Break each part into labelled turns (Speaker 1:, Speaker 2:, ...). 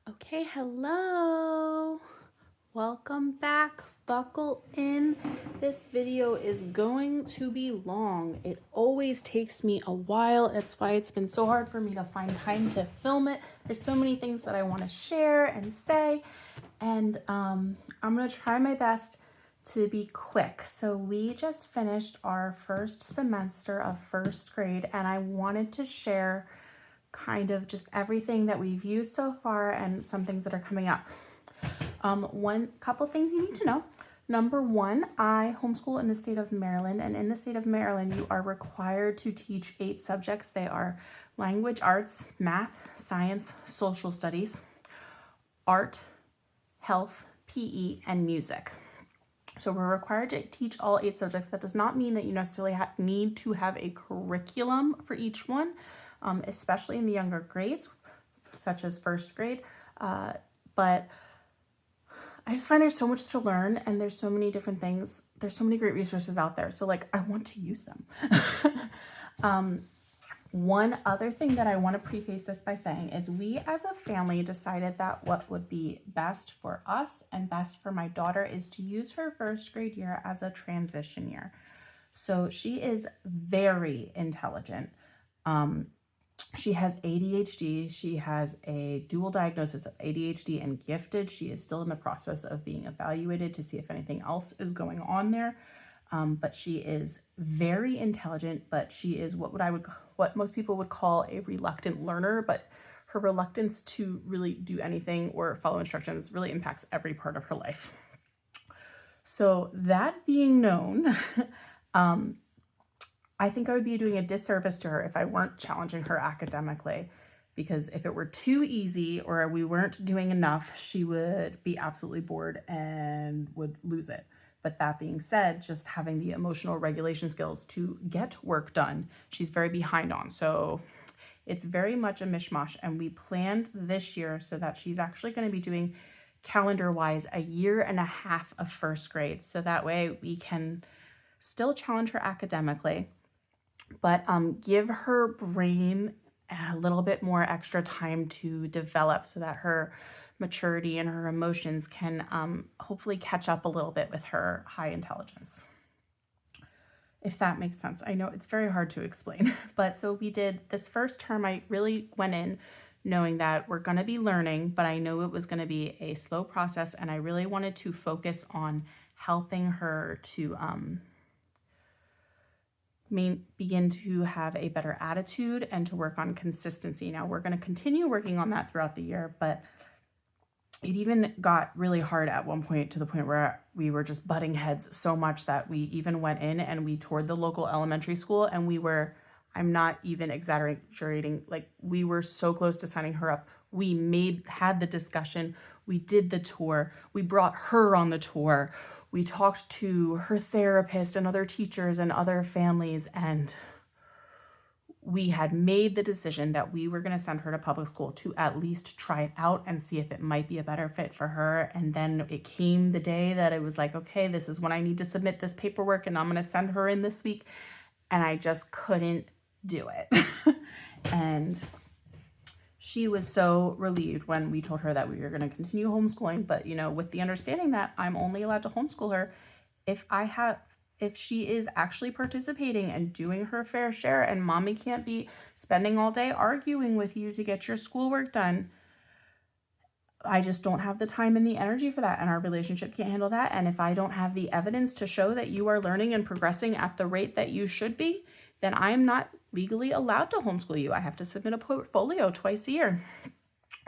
Speaker 1: Okay, hello. Welcome back. Buckle in. This video is going to be long. It always takes me a while. That's why it's been so hard for me to find time to film it. There's so many things that I want to share and say, and I'm going to try my best to be quick. So we just finished our first semester of first grade, and I wanted to share kind of just everything that we've used so far and some things that are coming up. One couple things you need to know. Number one, I homeschool in the state of Maryland, and in the state of Maryland, you are required to teach 8 subjects. They are language arts, math, science, social studies, art, health, PE, and music. So we're required to teach all 8 subjects. That does not mean that you necessarily need to have a curriculum for each one, especially in the younger grades, such as first grade. But I just find there's so much to learn, and there's so many different things. There's so many great resources out there. So I want to use them. One other thing that I want to preface this by saying is we as a family decided that what would be best for us and best for my daughter is to use her first grade year as a transition year. So she is very intelligent. She has ADHD. She has a dual diagnosis of ADHD and gifted. She is still in the process of being evaluated to see if anything else is going on there. But she is very intelligent, but she is what most people would call a reluctant learner, but her reluctance to really do anything or follow instructions really impacts every part of her life. So that being known, I think I would be doing a disservice to her if I weren't challenging her academically, because if it were too easy or we weren't doing enough, she would be absolutely bored and would lose it. But that being said, just having the emotional regulation skills to get work done, she's very behind on. So it's very much a mishmash. And we planned this year so that she's actually going to be doing calendar-wise a year and a half of first grade. So that way we can still challenge her academically, but give her brain a little bit more extra time to develop so that her maturity and her emotions can hopefully catch up a little bit with her high intelligence. If that makes sense. I know it's very hard to explain, but so we did this first term. I really went in knowing that we're going to be learning, but I know it was going to be a slow process, and I really wanted to focus on helping her to begin to have a better attitude and to work on consistency. Now we're going to continue working on that throughout the year, but it even got really hard at one point, to the point where we were just butting heads so much that we even went in and we toured the local elementary school, and I'm not even exaggerating, we were so close to signing her up. We had the discussion, we did the tour, we brought her on the tour, we talked to her therapist and other teachers and other families, and we had made the decision that we were going to send her to public school to at least try it out and see if it might be a better fit for her. And then it came the day that it was like, okay, this is when I need to submit this paperwork, and I'm going to send her in this week. And I just couldn't do it. And she was so relieved when we told her that we were going to continue homeschooling, but with the understanding that I'm only allowed to homeschool her if she is actually participating and doing her fair share, and mommy can't be spending all day arguing with you to get your schoolwork done. I just don't have the time and the energy for that, and our relationship can't handle that. And if I don't have the evidence to show that you are learning and progressing at the rate that you should be, then I am not legally allowed to homeschool you. I have to submit a portfolio twice a year.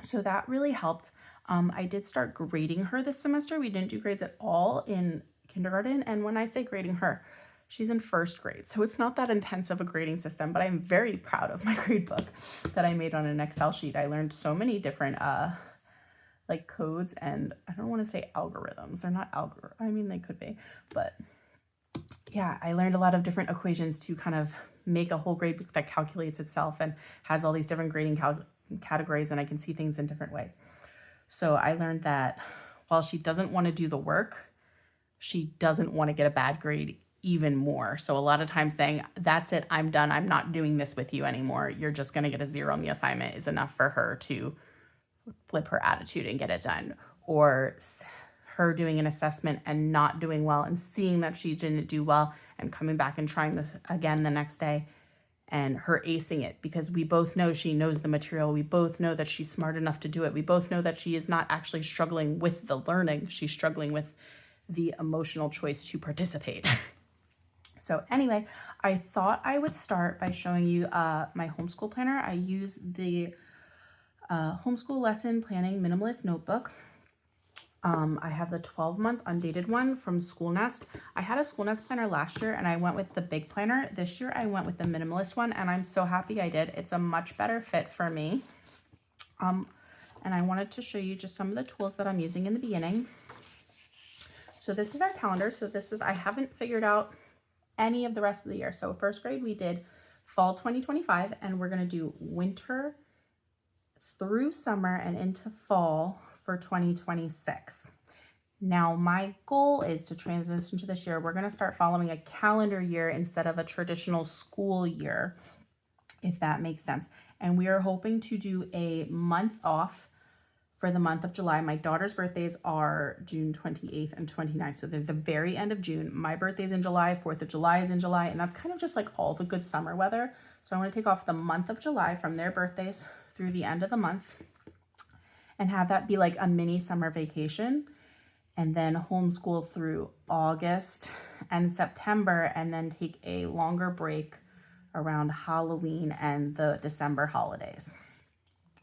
Speaker 1: So that really helped. I did start grading her this semester. We didn't do grades at all in kindergarten. And when I say grading her, she's in first grade. So it's not that intense of a grading system, but I'm very proud of my grade book that I made on an Excel sheet. I learned so many different codes, and I don't want to say algorithms. They're not they could be, but yeah, I learned a lot of different equations to kind of make a whole grade book that calculates itself and has all these different grading categories, and I can see things in different ways. So I learned that while she doesn't want to do the work, she doesn't want to get a bad grade even more. So a lot of times saying, that's it, I'm done, I'm not doing this with you anymore, you're just going to get a 0 on the assignment, is enough for her to flip her attitude and get it done, or her doing an assessment and not doing well and seeing that she didn't do well and coming back and trying this again the next day and her acing it, because we both know she knows the material. We both know that she's smart enough to do it. We both know that she is not actually struggling with the learning. She's struggling with the emotional choice to participate. So anyway, I thought I would start by showing you my homeschool planner. I use the Homeschool Lesson Planning Minimalist Notebook. I have the 12-month undated one from School Nest. I had a School Nest planner last year and I went with the big planner. This year I went with the minimalist one, and I'm so happy I did. It's a much better fit for me. And I wanted to show you just some of the tools that I'm using in the beginning. So this is our calendar. So I haven't figured out any of the rest of the year. So first grade, we did fall 2025, and we're going to do winter through summer and into fall for 2026. Now, my goal is to transition to this year. We're going to start following a calendar year instead of a traditional school year, if that makes sense. And we are hoping to do a month off for the month of July. My daughter's birthdays are June 28th and 29th. So they're the very end of June. My birthday's in July, 4th of July is in July, and that's kind of just like all the good summer weather. So I want to take off the month of July from their birthdays through the end of the month and have that be like a mini summer vacation, and then homeschool through August and September, and then take a longer break around Halloween and the December holidays.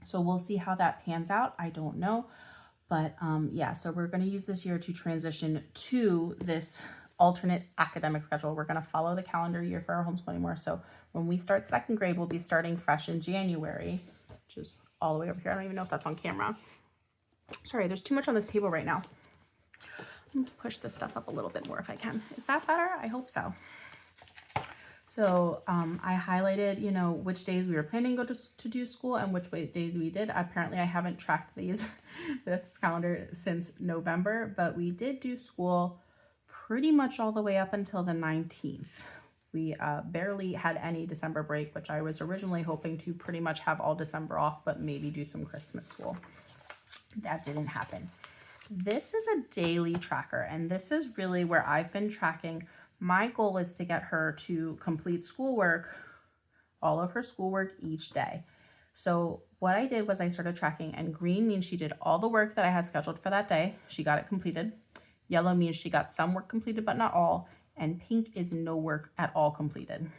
Speaker 1: So we'll see how that pans out. I don't know. But yeah, so we're going to use this year to transition to this alternate academic schedule. We're going to follow the calendar year for our homeschooling more. So when we start second grade, we'll be starting fresh in January, which is all the way over here. I don't even know if that's on camera. Sorry, there's too much on this table right now. I'm going to push this stuff up a little bit more if I can. Is that better? I hope so. So I highlighted, which days we were planning to do school and which days we did. Apparently I haven't tracked this calendar since November, but we did do school pretty much all the way up until the 19th. We barely had any December break, which I was originally hoping to pretty much have all December off, but maybe do some Christmas school. That didn't happen. This is a daily tracker, and this is really where I've been tracking. My goal is to get her to complete schoolwork, all of her schoolwork each day. So what I did was I started tracking, and green means she did all the work that I had scheduled for that day. She got it completed. Yellow means she got some work completed, but not all. And pink is no work at all completed.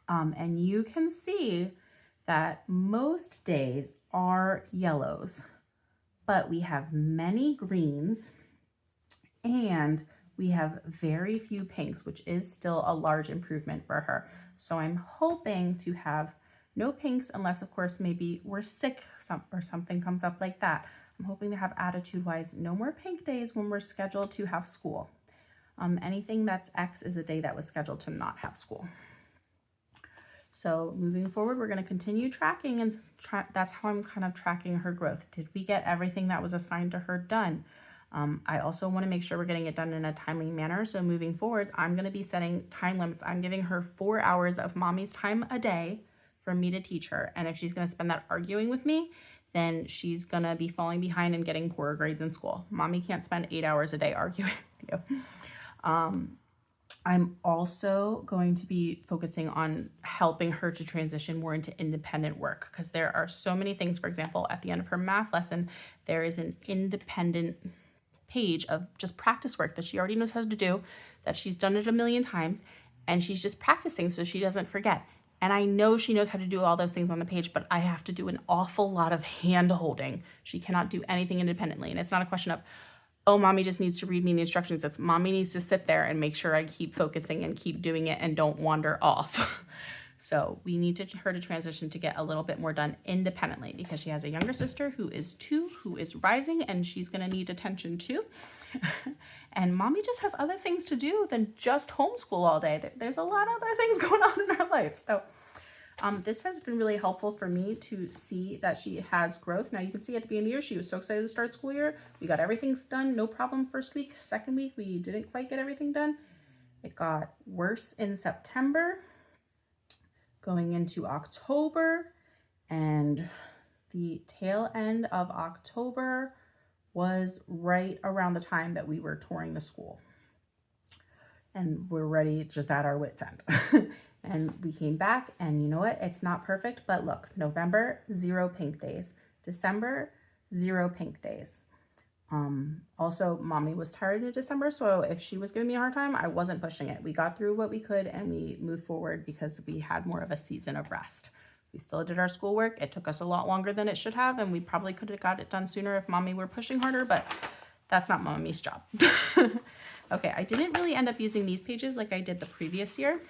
Speaker 1: And you can see that most days are yellows, but we have many greens and we have very few pinks, which is still a large improvement for her. So I'm hoping to have no pinks, unless of course maybe we're sick or something comes up like that. I'm hoping to have attitude-wise no more pink days when we're scheduled to have school. Anything that's X is a day that was scheduled to not have school. So moving forward, we're going to continue tracking, and that's how I'm kind of tracking her growth. Did we get everything that was assigned to her done? I also want to make sure we're getting it done in a timely manner. So moving forward, I'm going to be setting time limits. I'm giving her 4 hours of mommy's time a day for me to teach her. And if she's going to spend that arguing with me, then she's going to be falling behind and getting poorer grades in school. Mommy can't spend 8 hours a day arguing with you. I'm also going to be focusing on helping her to transition more into independent work, because there are so many things. For example, at the end of her math lesson, there is an independent page of just practice work that she already knows how to do, that she's done it a million times, and she's just practicing so she doesn't forget. And I know she knows how to do all those things on the page, but I have to do an awful lot of hand holding. She cannot do anything independently. And it's not a question of, oh, mommy just needs to read me the instructions. It's mommy needs to sit there and make sure I keep focusing and keep doing it and don't wander off. So we need her to transition to get a little bit more done independently, because she has a younger sister who is 2, who is rising, and she's going to need attention too. And mommy just has other things to do than just homeschool all day. There's a lot of other things going on in her life. So this has been really helpful for me to see that she has growth. Now you can see at the beginning of the year, she was so excited to start school year. We got everything done, no problem first week. Second week, we didn't quite get everything done. It got worse in September, going into October, and the tail end of October was right around the time that we were touring the school. And we're ready, just at our wits' end. And we came back, and you know what? It's not perfect, but look, November, 0 pink days. December, 0 pink days. Also, mommy was tired in December, so if she was giving me a hard time, I wasn't pushing it. We got through what we could, and we moved forward because we had more of a season of rest. We still did our schoolwork. It took us a lot longer than it should have, and we probably could have got it done sooner if mommy were pushing harder, but that's not mommy's job. Okay, I didn't really end up using these pages like I did the previous year.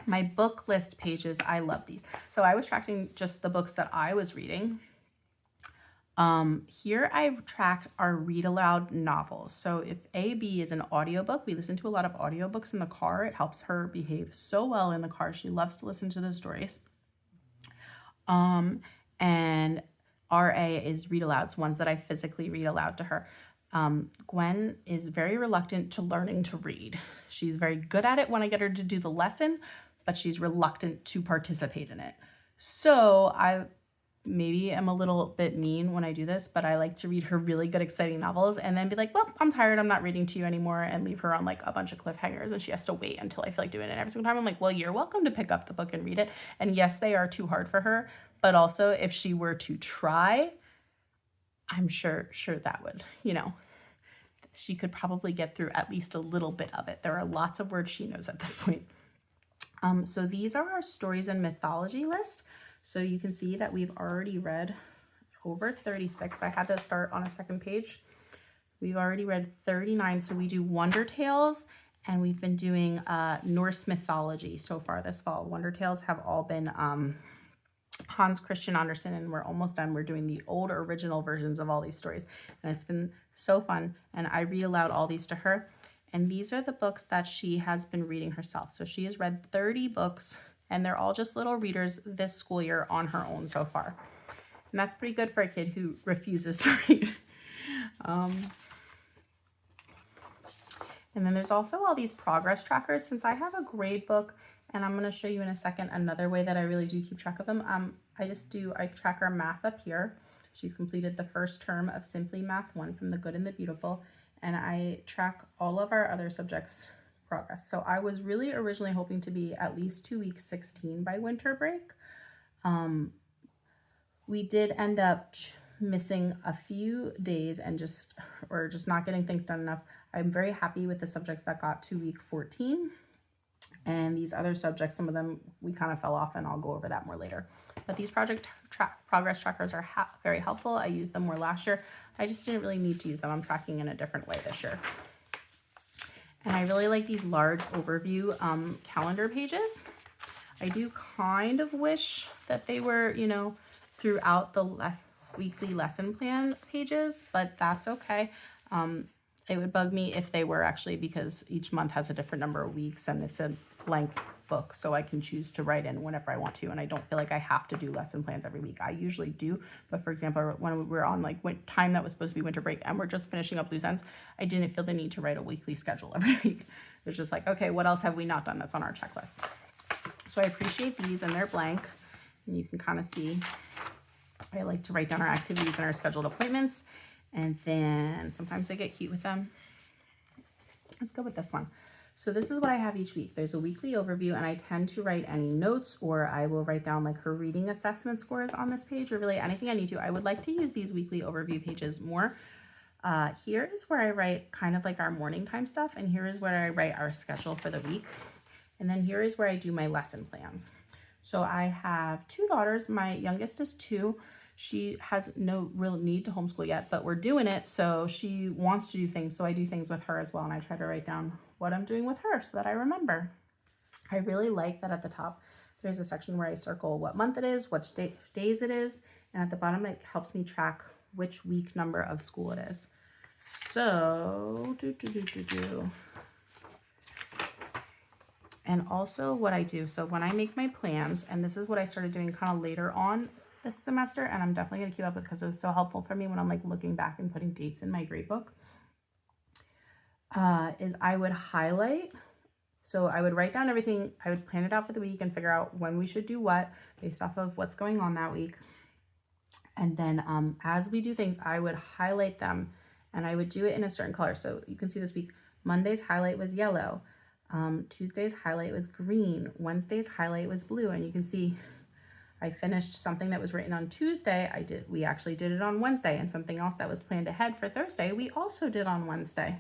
Speaker 1: My book list pages, I love these. So I was tracking just the books that I was reading. Here I tracked our read aloud novels. So if AB is an audiobook, we listen to a lot of audiobooks in the car. It helps her behave so well in the car. She loves to listen to the stories. And RA is read alouds, ones that I physically read aloud to her. Gwen is very reluctant to learning to read. She's very good at it when I get her to do the lesson, but she's reluctant to participate in it. So I maybe am a little bit mean when I do this, but I like to read her really good, exciting novels and then be like, well, I'm tired, I'm not reading to you anymore, and leave her on like a bunch of cliffhangers, and she has to wait until I feel like doing it every single time. I'm like, well, you're welcome to pick up the book and read it. And yes, they are too hard for her, but also if she were to try, I'm sure that would, she could probably get through at least a little bit of it. There are lots of words she knows at this point. So these are our stories and mythology list. So you can see that we've already read over 36. I had to start on a second page. We've already read 39. So we do Wonder Tales, and we've been doing Norse mythology so far this fall. Wonder Tales have all been Hans Christian Andersen, and we're almost done. We're doing the old original versions of all these stories, and it's been so fun. And I read aloud all these to her. And these are the books that she has been reading herself. So she has read 30 books, and they're all just little readers this school year on her own so far. And that's pretty good for a kid who refuses to read. And then there's also all these progress trackers. Since I have a grade book, and I'm going to show you in a second another way that I really do keep track of them. I track our math up here. She's completed the first term of Simply Math 1 from the Good and the Beautiful. And I track all of our other subjects' progress. So I was really originally hoping to be at least 2 weeks 16 by winter break. We did end up missing a few days and just not getting things done enough. I'm very happy with the subjects that got to week 14. And these other subjects, some of them we kind of fell off, and I'll go over that more later. But these progress trackers are very helpful. I used them more last year. I just didn't really need to use them. I'm tracking in a different way this year. And I really like these large overview calendar pages. I do kind of wish that they were, throughout the weekly lesson plan pages, but that's okay. It would bug me if they were actually, because each month has a different number of weeks and it's a blank book, so I can choose to write in whenever I want to, and I don't feel like I have to do lesson plans every week. I usually do, but for example, when we're on like time that was supposed to be winter break and we're just finishing up loose ends, I didn't feel the need to write a weekly schedule every week. It was just like, okay, what else have we not done that's on our checklist? So I appreciate these, and they're blank, and you can kind of see I like to write down our activities and our scheduled appointments, and then sometimes I get cute with them. Let's go with this one. So this is what I have each week. There's a weekly overview, and I tend to write any notes, or I will write down like her reading assessment scores on this page, or really anything I need to. I would like to use these weekly overview pages more. Here is where I write kind of like our morning time stuff, and here is where I write our schedule for the week. And then here is where I do my lesson plans. So I have 2 daughters. My youngest is 2. She has no real need to homeschool yet, but we're doing it, so she wants to do things, so I do things with her as well, and I try to write down what I'm doing with her so that I remember. I really like that at the top there's a section where I circle what month it is, which days it is, and at the bottom it helps me track which week number of school it is. So, And also what I do, so when I make my plans, and this is what I started doing kind of later on this semester, and I'm definitely going to keep up with because it was so helpful for me when I'm like looking back and putting dates in my grade book, is I would highlight. So I would write down everything. I would plan it out for the week and figure out when we should do what based off of what's going on that week. And then as we do things, I would highlight them, and I would do it in a certain color. So you can see this week, Monday's highlight was yellow. Tuesday's highlight was green. Wednesday's highlight was blue. And you can see I finished something that was written on Tuesday. We actually did it on Wednesday, and something else that was planned ahead for Thursday, we also did on Wednesday,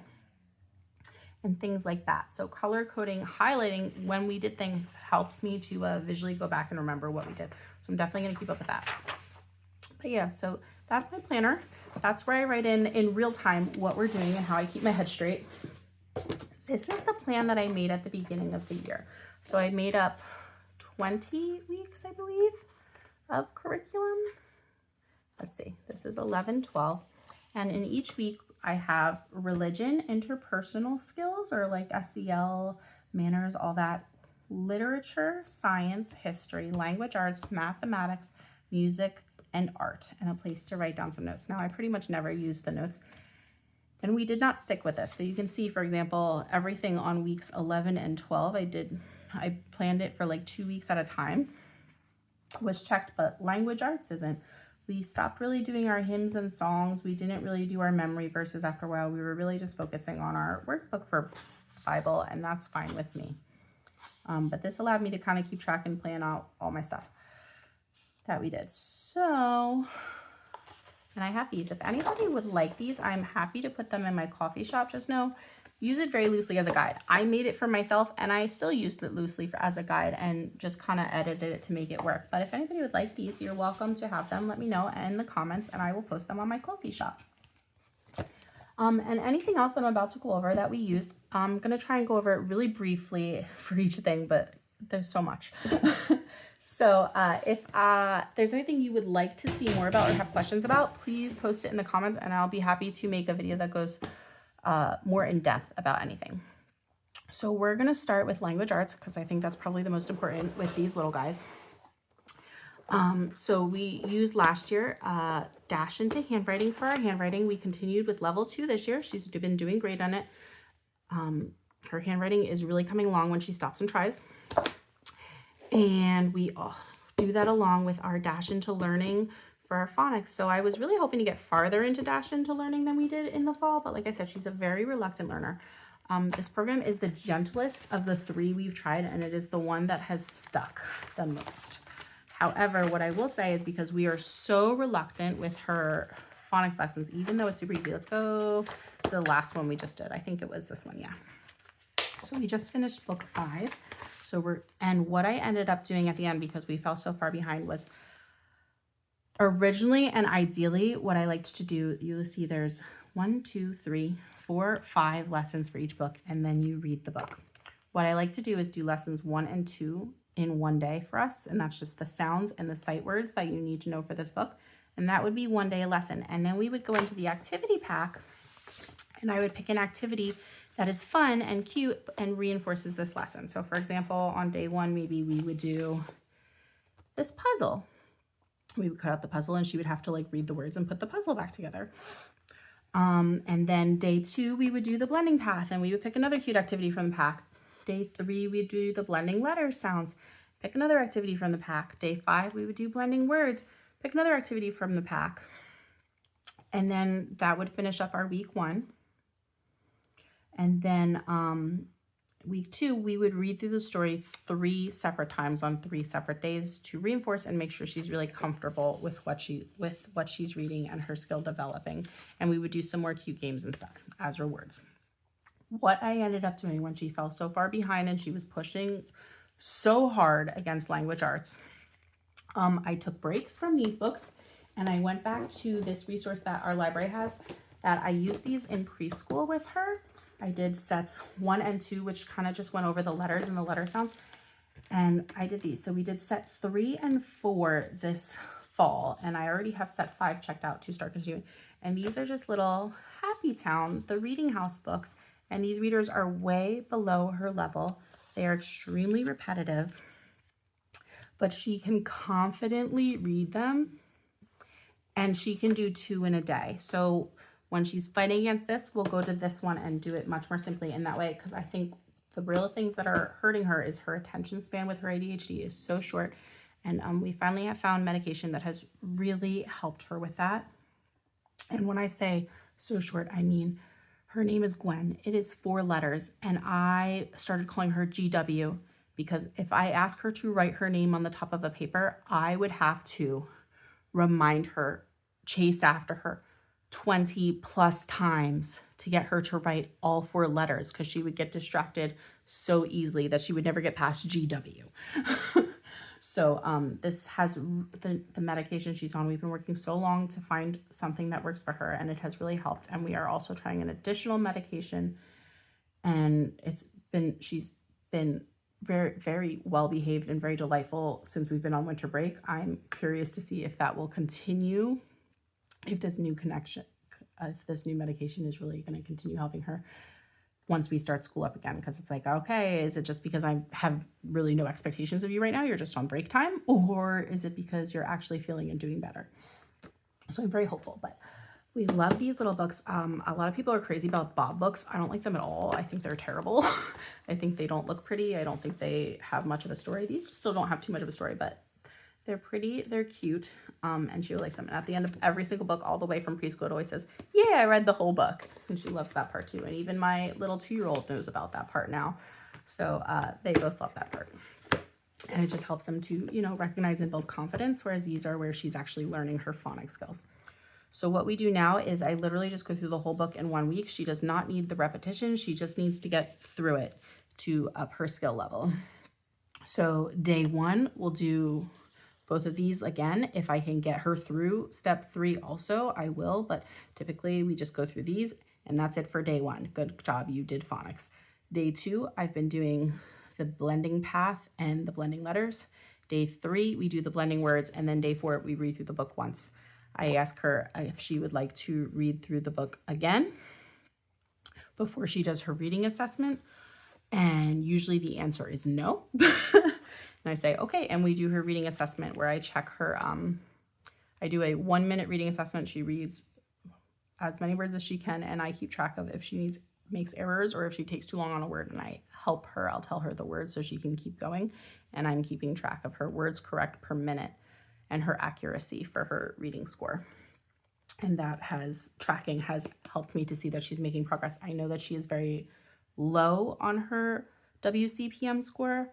Speaker 1: and things like that. So color coding, highlighting when we did things helps me to visually go back and remember what we did. So I'm definitely gonna keep up with that. But yeah, so that's my planner. That's where I write in real time what we're doing and how I keep my head straight. This is the plan that I made at the beginning of the year. So I made up 20 weeks, I believe, of curriculum. Let's see, this is 11, 12. And in each week, I have religion, interpersonal skills, or like SEL, manners, all that, literature, science, history, language arts, mathematics, music, and art, and a place to write down some notes. Now, I pretty much never use the notes, and we did not stick with this. So you can see, for example, everything on weeks 11 and 12, I planned it for like 2 weeks at a time, was checked, but language arts isn't. We stopped really doing our hymns and songs. We didn't really do our memory verses after a while. We were really just focusing on our workbook for Bible, and that's fine with me. But this allowed me to kind of keep track and plan out all my stuff that we did. So, and I have these. If anybody would like these, I'm happy to put them in my coffee shop. Just know, use it very loosely as a guide. I made it for myself, and I still used it loosely as a guide and just kind of edited it to make it work. But if anybody would like these, you're welcome to have them. Let me know in the comments, and I will post them on my coffee shop. And anything else I'm about to go over that we used, I'm going to try and go over it really briefly for each thing, but there's so much. So if there's anything you would like to see more about or have questions about, please post it in the comments, and I'll be happy to make a video that goes more in depth about anything. So we're going to start with language arts, because I think that's probably the most important with these little guys. So we used last year dash into handwriting for our handwriting. We continued with level 2 this year. She's been doing great on it. Her handwriting is really coming along when she stops and tries. And we do that along with our dash into learning for our phonics. So I was really hoping to get farther into dash into learning than we did in the fall, but like I said, she's a very reluctant learner. This program is the gentlest of the 3 we've tried, and it is the one that has stuck the most. However, what I will say is, because we are so reluctant with her phonics lessons, even though it's super easy. Let's go to the last one we just did. I think it was this one, yeah. So we just finished book 5. And what I ended up doing at the end, because we fell so far behind, was originally and ideally what I liked to do, you'll see there's 1, 2, 3, 4, 5 lessons for each book, and then you read the book. What I like to do is do lessons 1 and 2 in one day for us, and that's just the sounds and the sight words that you need to know for this book, and that would be 1 day lesson. And then we would go into the activity pack, and I would pick an activity that is fun and cute and reinforces this lesson. So for example, on day 1, maybe we would do this puzzle. We would cut out the puzzle, and she would have to like read the words and put the puzzle back together. And then day 2, we would do the blending path, and we would pick another cute activity from the pack. Day 3, we'd do the blending letter sounds, pick another activity from the pack. Day 5, we would do blending words, pick another activity from the pack. And then that would finish up our week 1. And then week 2, we would read through the story 3 separate times on 3 separate days to reinforce and make sure she's really comfortable with what she's reading and her skill developing. And we would do some more cute games and stuff as rewards. What I ended up doing when she fell so far behind and she was pushing so hard against language arts, I took breaks from these books, and I went back to this resource that our library has, that I used these in preschool with her. I did sets 1 and 2, which kind of just went over the letters and the letter sounds. And I did these. So we did set 3 and 4 this fall. And I already have set 5 checked out to start continuing. And these are just little Happy Town, the Reading House books. And these readers are way below her level. They are extremely repetitive, but she can confidently read them, and she can do 2 in a day. So when she's fighting against this, we'll go to this one and do it much more simply in that way, because I think the real things that are hurting her is her attention span with her ADHD is so short, And we finally have found medication that has really helped her with that. And when I say so short, I mean her name is Gwen. It is 4 letters, and I started calling her GW because if I ask her to write her name on the top of a paper, I would have to remind her, chase after her 20 plus times to get her to write all 4 letters, because she would get distracted so easily that she would never get past GW. So this has the medication she's on. We've been working so long to find something that works for her, and it has really helped. And we are also trying an additional medication, and she's been very, very well behaved and very delightful since we've been on winter break. I'm curious to see if that will continue, if this new medication is really going to continue helping her once we start school up again. Because it's like, okay, is it just because I have really no expectations of you right now, you're just on break time, or is it because you're actually feeling and doing better? So I'm very hopeful. But we love these little books. A lot of people are crazy about Bob books. I don't like them at all. I think they're terrible. I think they don't look pretty. I don't think they have much of a story. These still don't have too much of a story, but they're pretty, they're cute, and she likes them. And at the end of every single book, all the way from preschool, it always says, yeah, I read the whole book. And she loves that part too. And even my little 2-year-old knows about that part now. So they both love that part. And it just helps them to, recognize and build confidence, whereas these are where she's actually learning her phonics skills. So what we do now is I literally just go through the whole book in 1 week. She does not need the repetition. She just needs to get through it to up her skill level. So day 1, we'll do both of these again. If I can get her through step 3 also, I will, but typically we just go through these, and that's it for day 1. Good job, you did phonics. Day 2, I've been doing the blending path and the blending letters. Day 3, we do the blending words, and then day 4, we read through the book once. I ask her if she would like to read through the book again before she does her reading assessment, and usually the answer is no. And I say, okay, and we do her reading assessment where I check her. I do a 1-minute reading assessment. She reads as many words as she can, and I keep track of if she makes errors or if she takes too long on a word, and I help her. I'll tell her the words so she can keep going, and I'm keeping track of her words correct per minute and her accuracy for her reading score. And tracking has helped me to see that she's making progress. I know that she is very low on her WCPM score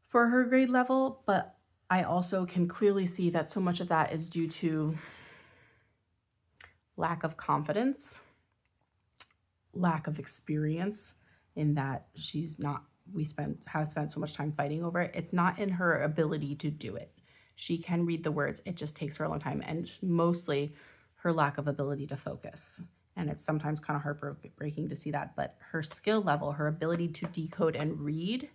Speaker 1: for her grade level, but I also can clearly see that so much of that is due to lack of confidence, lack of experience, in that have spent so much time fighting over it. It's not in her ability to do it. She can read the words, it just takes her a long time, and mostly her lack of ability to focus. And it's sometimes kind of heartbreaking to see that, but her skill level, her ability to decode and read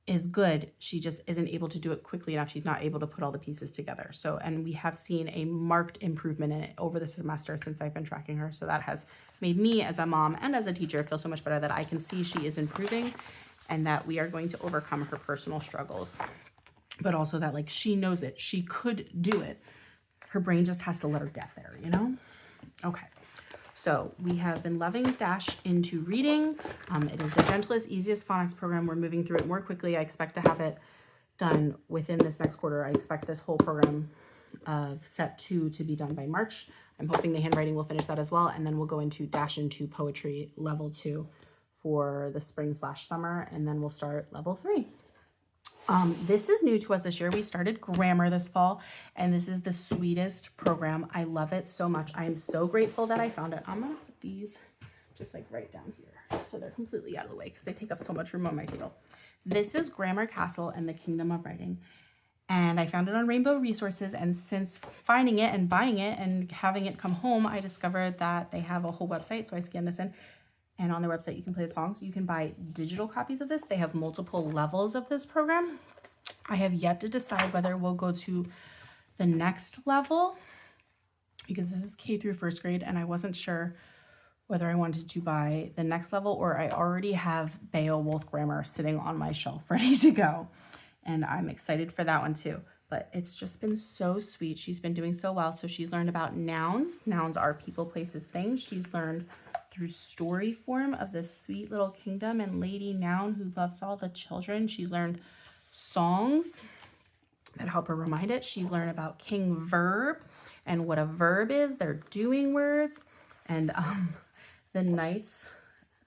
Speaker 1: is good. She just isn't able to do it quickly enough. She's not able to put all the pieces together. So, and we have seen a marked improvement in it over the semester since I've been tracking her. So that has made me as a mom and as a teacher feel so much better that I can see she is improving, and that we are going to overcome her personal struggles. But also that she knows it. She could do it. Her brain just has to let her get there, Okay. So we have been loving Dash into reading. It is the gentlest, easiest phonics program. We're moving through it more quickly. I expect to have it done within this next quarter. I expect this whole program of set 2 to be done by March. I'm hoping the handwriting will finish that as well. And then we'll go into Dash into poetry level 2 for the spring/summer. And then we'll start level 3. This is new to us this year. We started grammar this fall, and this is the sweetest program. I love it so much. I am so grateful that I found it. I'm going to put these just right down here so they're completely out of the way because they take up so much room on my table. This is Grammar Castle and the Kingdom of Writing, and I found it on Rainbow Resources, and since finding it and buying it and having it come home, I discovered that they have a whole website, so I scanned this in. And on their website, you can play the songs. You can buy digital copies of this. They have multiple levels of this program. I have yet to decide whether we'll go to the next level, because this is K through 1st grade, and I wasn't sure whether I wanted to buy the next level, or I already have Beowulf grammar sitting on my shelf ready to go. And I'm excited for that one too. But it's just been so sweet. She's been doing so well. So she's learned about nouns. Nouns are people, places, things. She's learned through story form of this sweet little kingdom and lady noun who loves all the children. She's learned songs that help her remind it. She's learned about king verb and what a verb is. They're doing words. And the knights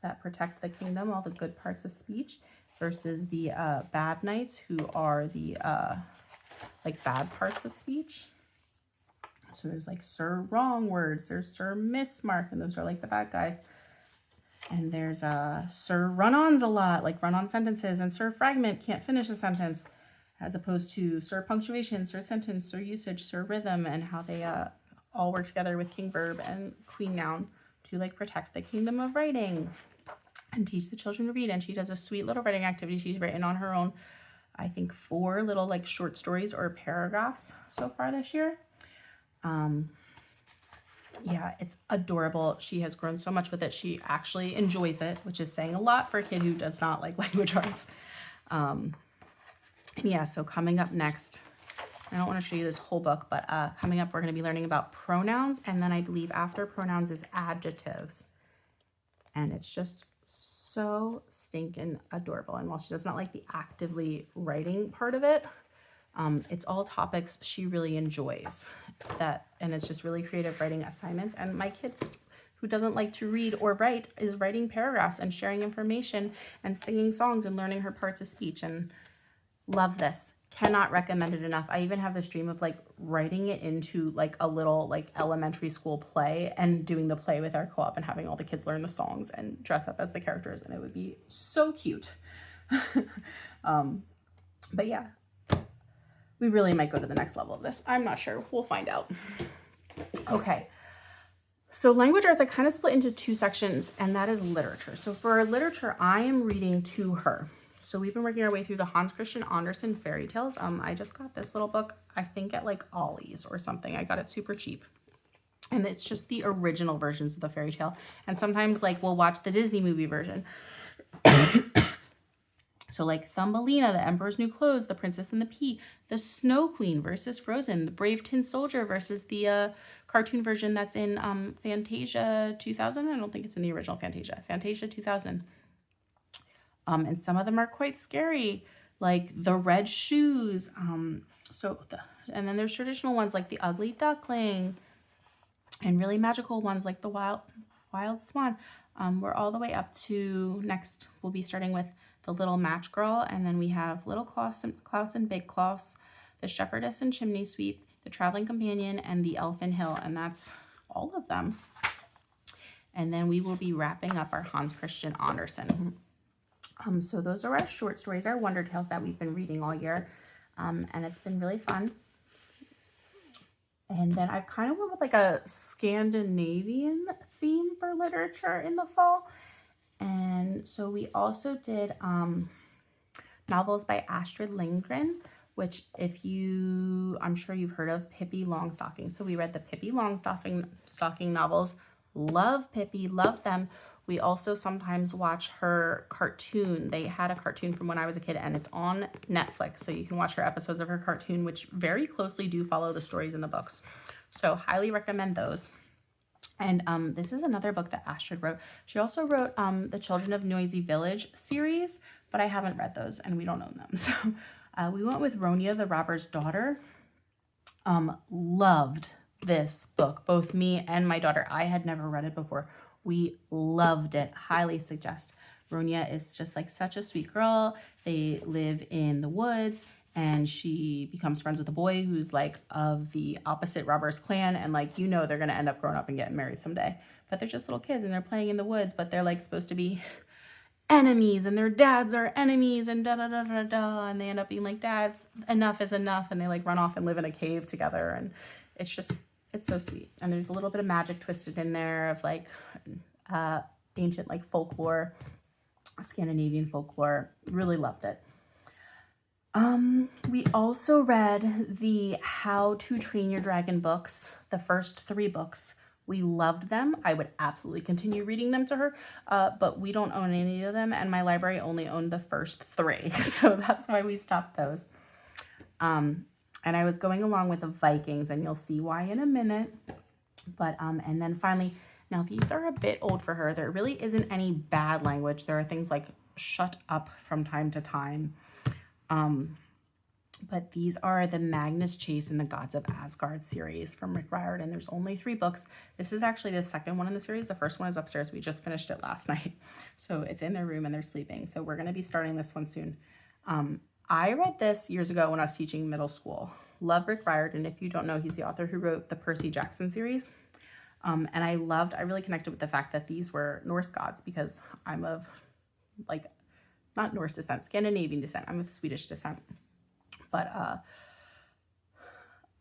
Speaker 1: that protect the kingdom, all the good parts of speech, versus the bad knights, who are the like bad parts of speech. So there's like Sir Wrong Words, there's Sir Mismark, and those are like the bad guys. And there's Sir Run-Ons a lot, like run-on sentences, and Sir Fragment, can't finish a sentence, as opposed to Sir Punctuation, Sir Sentence, Sir Usage, Sir Rhythm, and how they all work together with King Verb and Queen Noun to like protect the kingdom of writing and teach the children to read. And she does a sweet little writing activity. She's written on her own, I think, 4 little like short stories or paragraphs so far this year. Yeah, it's adorable. She has grown so much with it. She actually enjoys it, which is saying a lot for a kid who does not like language arts. And yeah, so coming up next, I don't want to show you this whole book, but coming up, we're going to be learning about pronouns. And then I believe after pronouns is adjectives. And it's just so stinking adorable. And while she does not like the actively writing part of it, it's all topics she really enjoys. And it's just really creative writing assignments. And my kid, who doesn't like to read or write, is writing paragraphs and sharing information and singing songs and learning her parts of speech. And love this. Cannot recommend it enough. I even have this dream of like writing it into like a little like elementary school play and doing the play with our co-op and having all the kids learn the songs and dress up as the characters, and it would be so cute. But yeah, we really might go to the next level of this. I'm not sure. We'll find out. Okay. So language arts, I kind of split into 2 sections, and that is literature. So for our literature, I am reading to her. So we've been working our way through the Hans Christian Andersen fairy tales. I just got this little book, I think at like Ollie's or something. I got it super cheap. And it's just the original versions of the fairy tale. And sometimes like we'll watch the Disney movie version. So like Thumbelina, The Emperor's New Clothes, The Princess and the Pea, The Snow Queen versus Frozen, The Brave Tin Soldier versus the cartoon version that's in Fantasia 2000. I don't think it's in the original Fantasia. Fantasia 2000. And some of them are quite scary, like The Red Shoes. And then there's traditional ones like The Ugly Duckling, and really magical ones like The Wild Swan. We're all the way up to next. We'll be starting with The Little Match Girl, and then we have Little Klaus and Big Klaus, The Shepherdess and Chimney Sweep, The Traveling Companion, and The Elfin Hill, and that's all of them. And then we will be wrapping up our Hans Christian Andersen. So those are our short stories, our Wonder Tales that we've been reading all year, and it's been really fun. And then I kind of went with like a Scandinavian theme for literature in the fall. And so we also did novels by Astrid Lindgren, which I'm sure you've heard of, Pippi Longstocking. So we read the Pippi Longstocking novels. Love Pippi, love them. We also sometimes watch her cartoon. They had a cartoon from when I was a kid, and it's on Netflix. So you can watch her episodes of her cartoon, which very closely do follow the stories in the books. So highly recommend those. And this is another book that Astrid wrote. She also wrote the Children of Noisy Village series, but I haven't read those and we don't own them. So we went with Ronia the Robber's Daughter. Loved this book, both me and my daughter. I had never read it before. We loved it. Highly suggest. Ronia is just like such a sweet girl. They live in the woods, and she becomes friends with a boy who's like of the opposite robbers clan, and like, they're going to end up growing up and getting married someday. But they're just little kids and they're playing in the woods, but they're like supposed to be enemies, and their dads are enemies, and and they end up being like, dads, enough is enough, and they like run off and live in a cave together, and it's so sweet. And there's a little bit of magic twisted in there of like ancient like folklore, Scandinavian folklore. Really loved it. We also read the How to Train Your Dragon books, the first 3 books. We loved them. I would absolutely continue reading them to her, but we don't own any of them, and my library only owned the first 3, so that's why we stopped those. And I was going along with the Vikings, and you'll see why in a minute. But and then finally, now these are a bit old for her. There really isn't any bad language. There are things like shut up from time to time. But these are the Magnus Chase and the Gods of Asgard series from Rick Riordan. There's only 3 books. This is actually the second one in the series. The first one is upstairs. We just finished it last night. So it's in their room and they're sleeping. So we're going to be starting this one soon. I read this years ago when I was teaching middle school. Love Rick Riordan. If you don't know, he's the author who wrote the Percy Jackson series. And I really connected with the fact that these were Norse gods, because I'm of, like, not Norse descent, Scandinavian descent. I'm of Swedish descent. But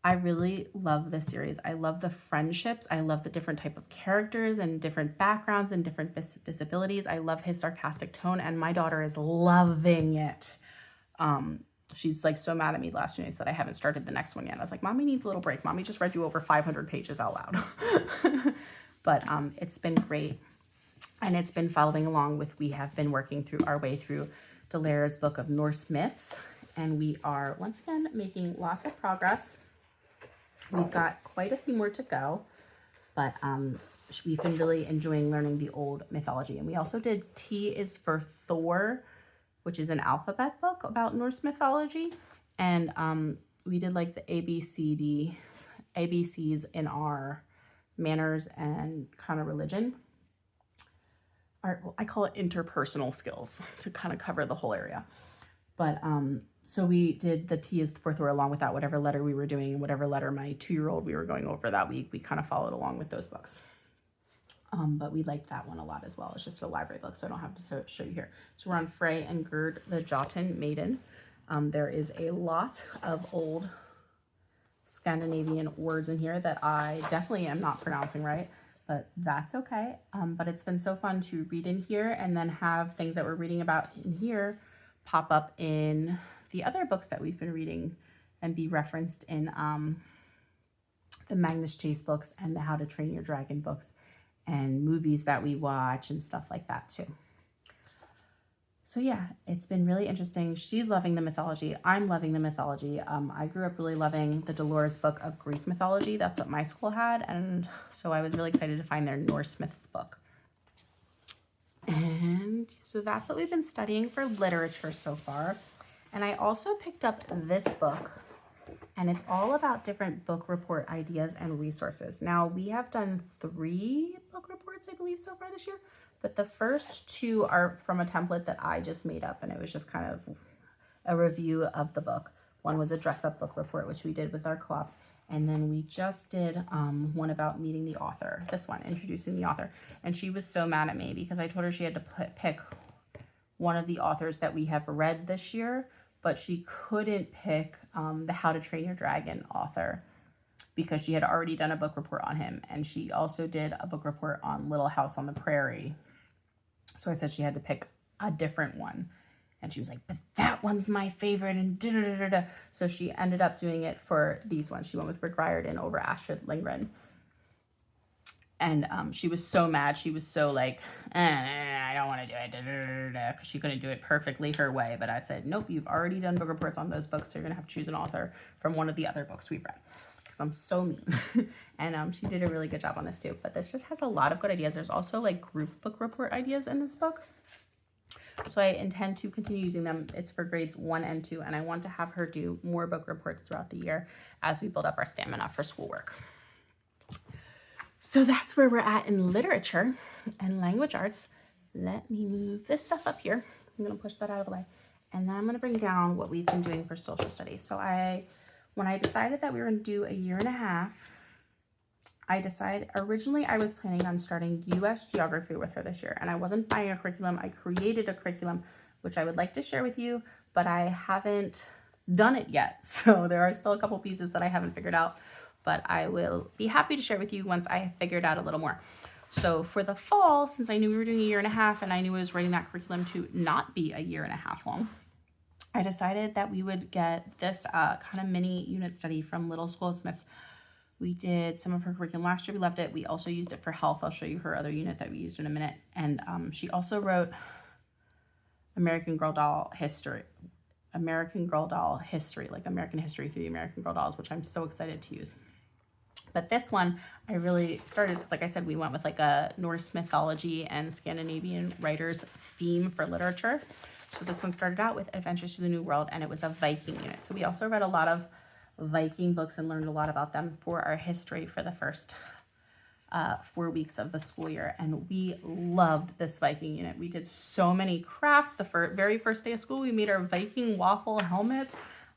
Speaker 1: I really love this series. I love the friendships. I love the different type of characters and different backgrounds and different disabilities. I love his sarcastic tone, and my daughter is loving it. She's like so mad at me last 2 days that I haven't started the next one yet. I was like, Mommy needs a little break. Mommy just read you over 500 pages out loud. But it's been great. And it's been following along with, we have been working through our way through Delaire's book of Norse myths. And we are, once again, making lots of progress. We've got quite a few more to go. But we've been really enjoying learning the old mythology. And we also did T is for Thor, which is an alphabet book about Norse mythology. And we did like the ABCs in our manners and kind of religion. I call it interpersonal skills to kind of cover the whole area. But so we did the T is for Thor along with that, whatever letter we were doing and whatever letter my 2-year-old we were going over that week, we kind of followed along with those books. But we liked that one a lot as well. It's just a library book, so I don't have to show you here. So we're on Frey and Gerd the Jotun Maiden. There is a lot of old Scandinavian words in here that I definitely am not pronouncing right, but that's okay. But it's been so fun to read in here and then have things that we're reading about in here pop up in the other books that we've been reading and be referenced in the Magnus Chase books and the How to Train Your Dragon books and movies that we watch and stuff like that too. So yeah, it's been really interesting. She's loving the mythology. I'm loving the mythology. I grew up really loving the Dolores book of Greek mythology. That's what my school had. And so I was really excited to find their Norse myths book. And so that's what we've been studying for literature so far. And I also picked up this book, and it's all about different book report ideas and resources. Now, we have done 3 book reports, I believe, so far this year, but the first 2 are from a template that I just made up, and it was just kind of a review of the book. One was a dress-up book report, which we did with our co-op, and then we just did one about meeting the author, this one, introducing the author. And she was so mad at me because I told her she had to pick one of the authors that we have read this year, but she couldn't pick the How to Train Your Dragon author because she had already done a book report on him. And she also did a book report on Little House on the Prairie. So I said she had to pick a different one. And she was like, but that one's my favorite, and da-da-da-da-da. So she ended up doing it for these ones. She went with Rick Riordan over Astrid Lindgren. And she was so mad. She was so like, I don't want to do it, da-da-da-da-da, because she couldn't do it perfectly her way. But I said, nope, you've already done book reports on those books, so you're going to have to choose an author from one of the other books we've read. Because I'm so mean. And she did a really good job on this too. But this just has a lot of good ideas. There's also like group book report ideas in this book. So I intend to continue using them. It's for grades 1 and 2, and I want to have her do more book reports throughout the year as we build up our stamina for schoolwork. So that's where we're at in literature and language arts. Let me move this stuff up here. I'm going to push that out of the way. And then I'm going to bring down what we've been doing for social studies. So when I decided that we were going to do a 1.5 years, originally I was planning on starting US geography with her this year, and I wasn't buying a curriculum. I created a curriculum, which I would like to share with you, but I haven't done it yet. So there are still a couple pieces that I haven't figured out, but I will be happy to share with you once I have figured out a little more. So for the fall, since I knew we were doing a 1.5 years and I knew I was writing that curriculum to not be a 1.5 years long, I decided that we would get this kind of mini unit study from Little School of Smiths. We did some of her curriculum last year. We loved it. We also used it for health. I'll show you her other unit that we used in a minute. And she also wrote American Girl doll history, like American history through the American Girl dolls, which I'm so excited to use. But this one, I really started, because like I said, we went with like a Norse mythology and Scandinavian writers theme for literature. So this one started out with Adventures to the New World, and it was a Viking unit. So we also read a lot of Viking books and learned a lot about them for our history for the first 4 weeks of the school year, and we loved this Viking unit. We did so many crafts. The very first day of school, we made our Viking waffle helmets.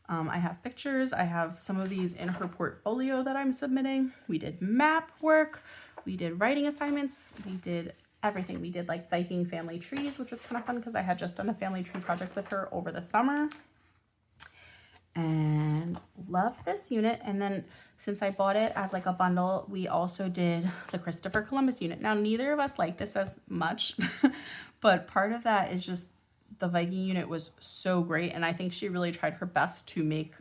Speaker 1: I have pictures. I have some of these in her portfolio that I'm submitting. We did map work. We did writing assignments. We did everything. We did like Viking family trees, which was kind of fun because I had just done a family tree project with her over the summer. And loved this unit. And then since I bought it as like a bundle, we also did the Christopher Columbus unit. Now, neither of us like this as much, but part of that is just the Viking unit was so great. And I think she really tried her best to make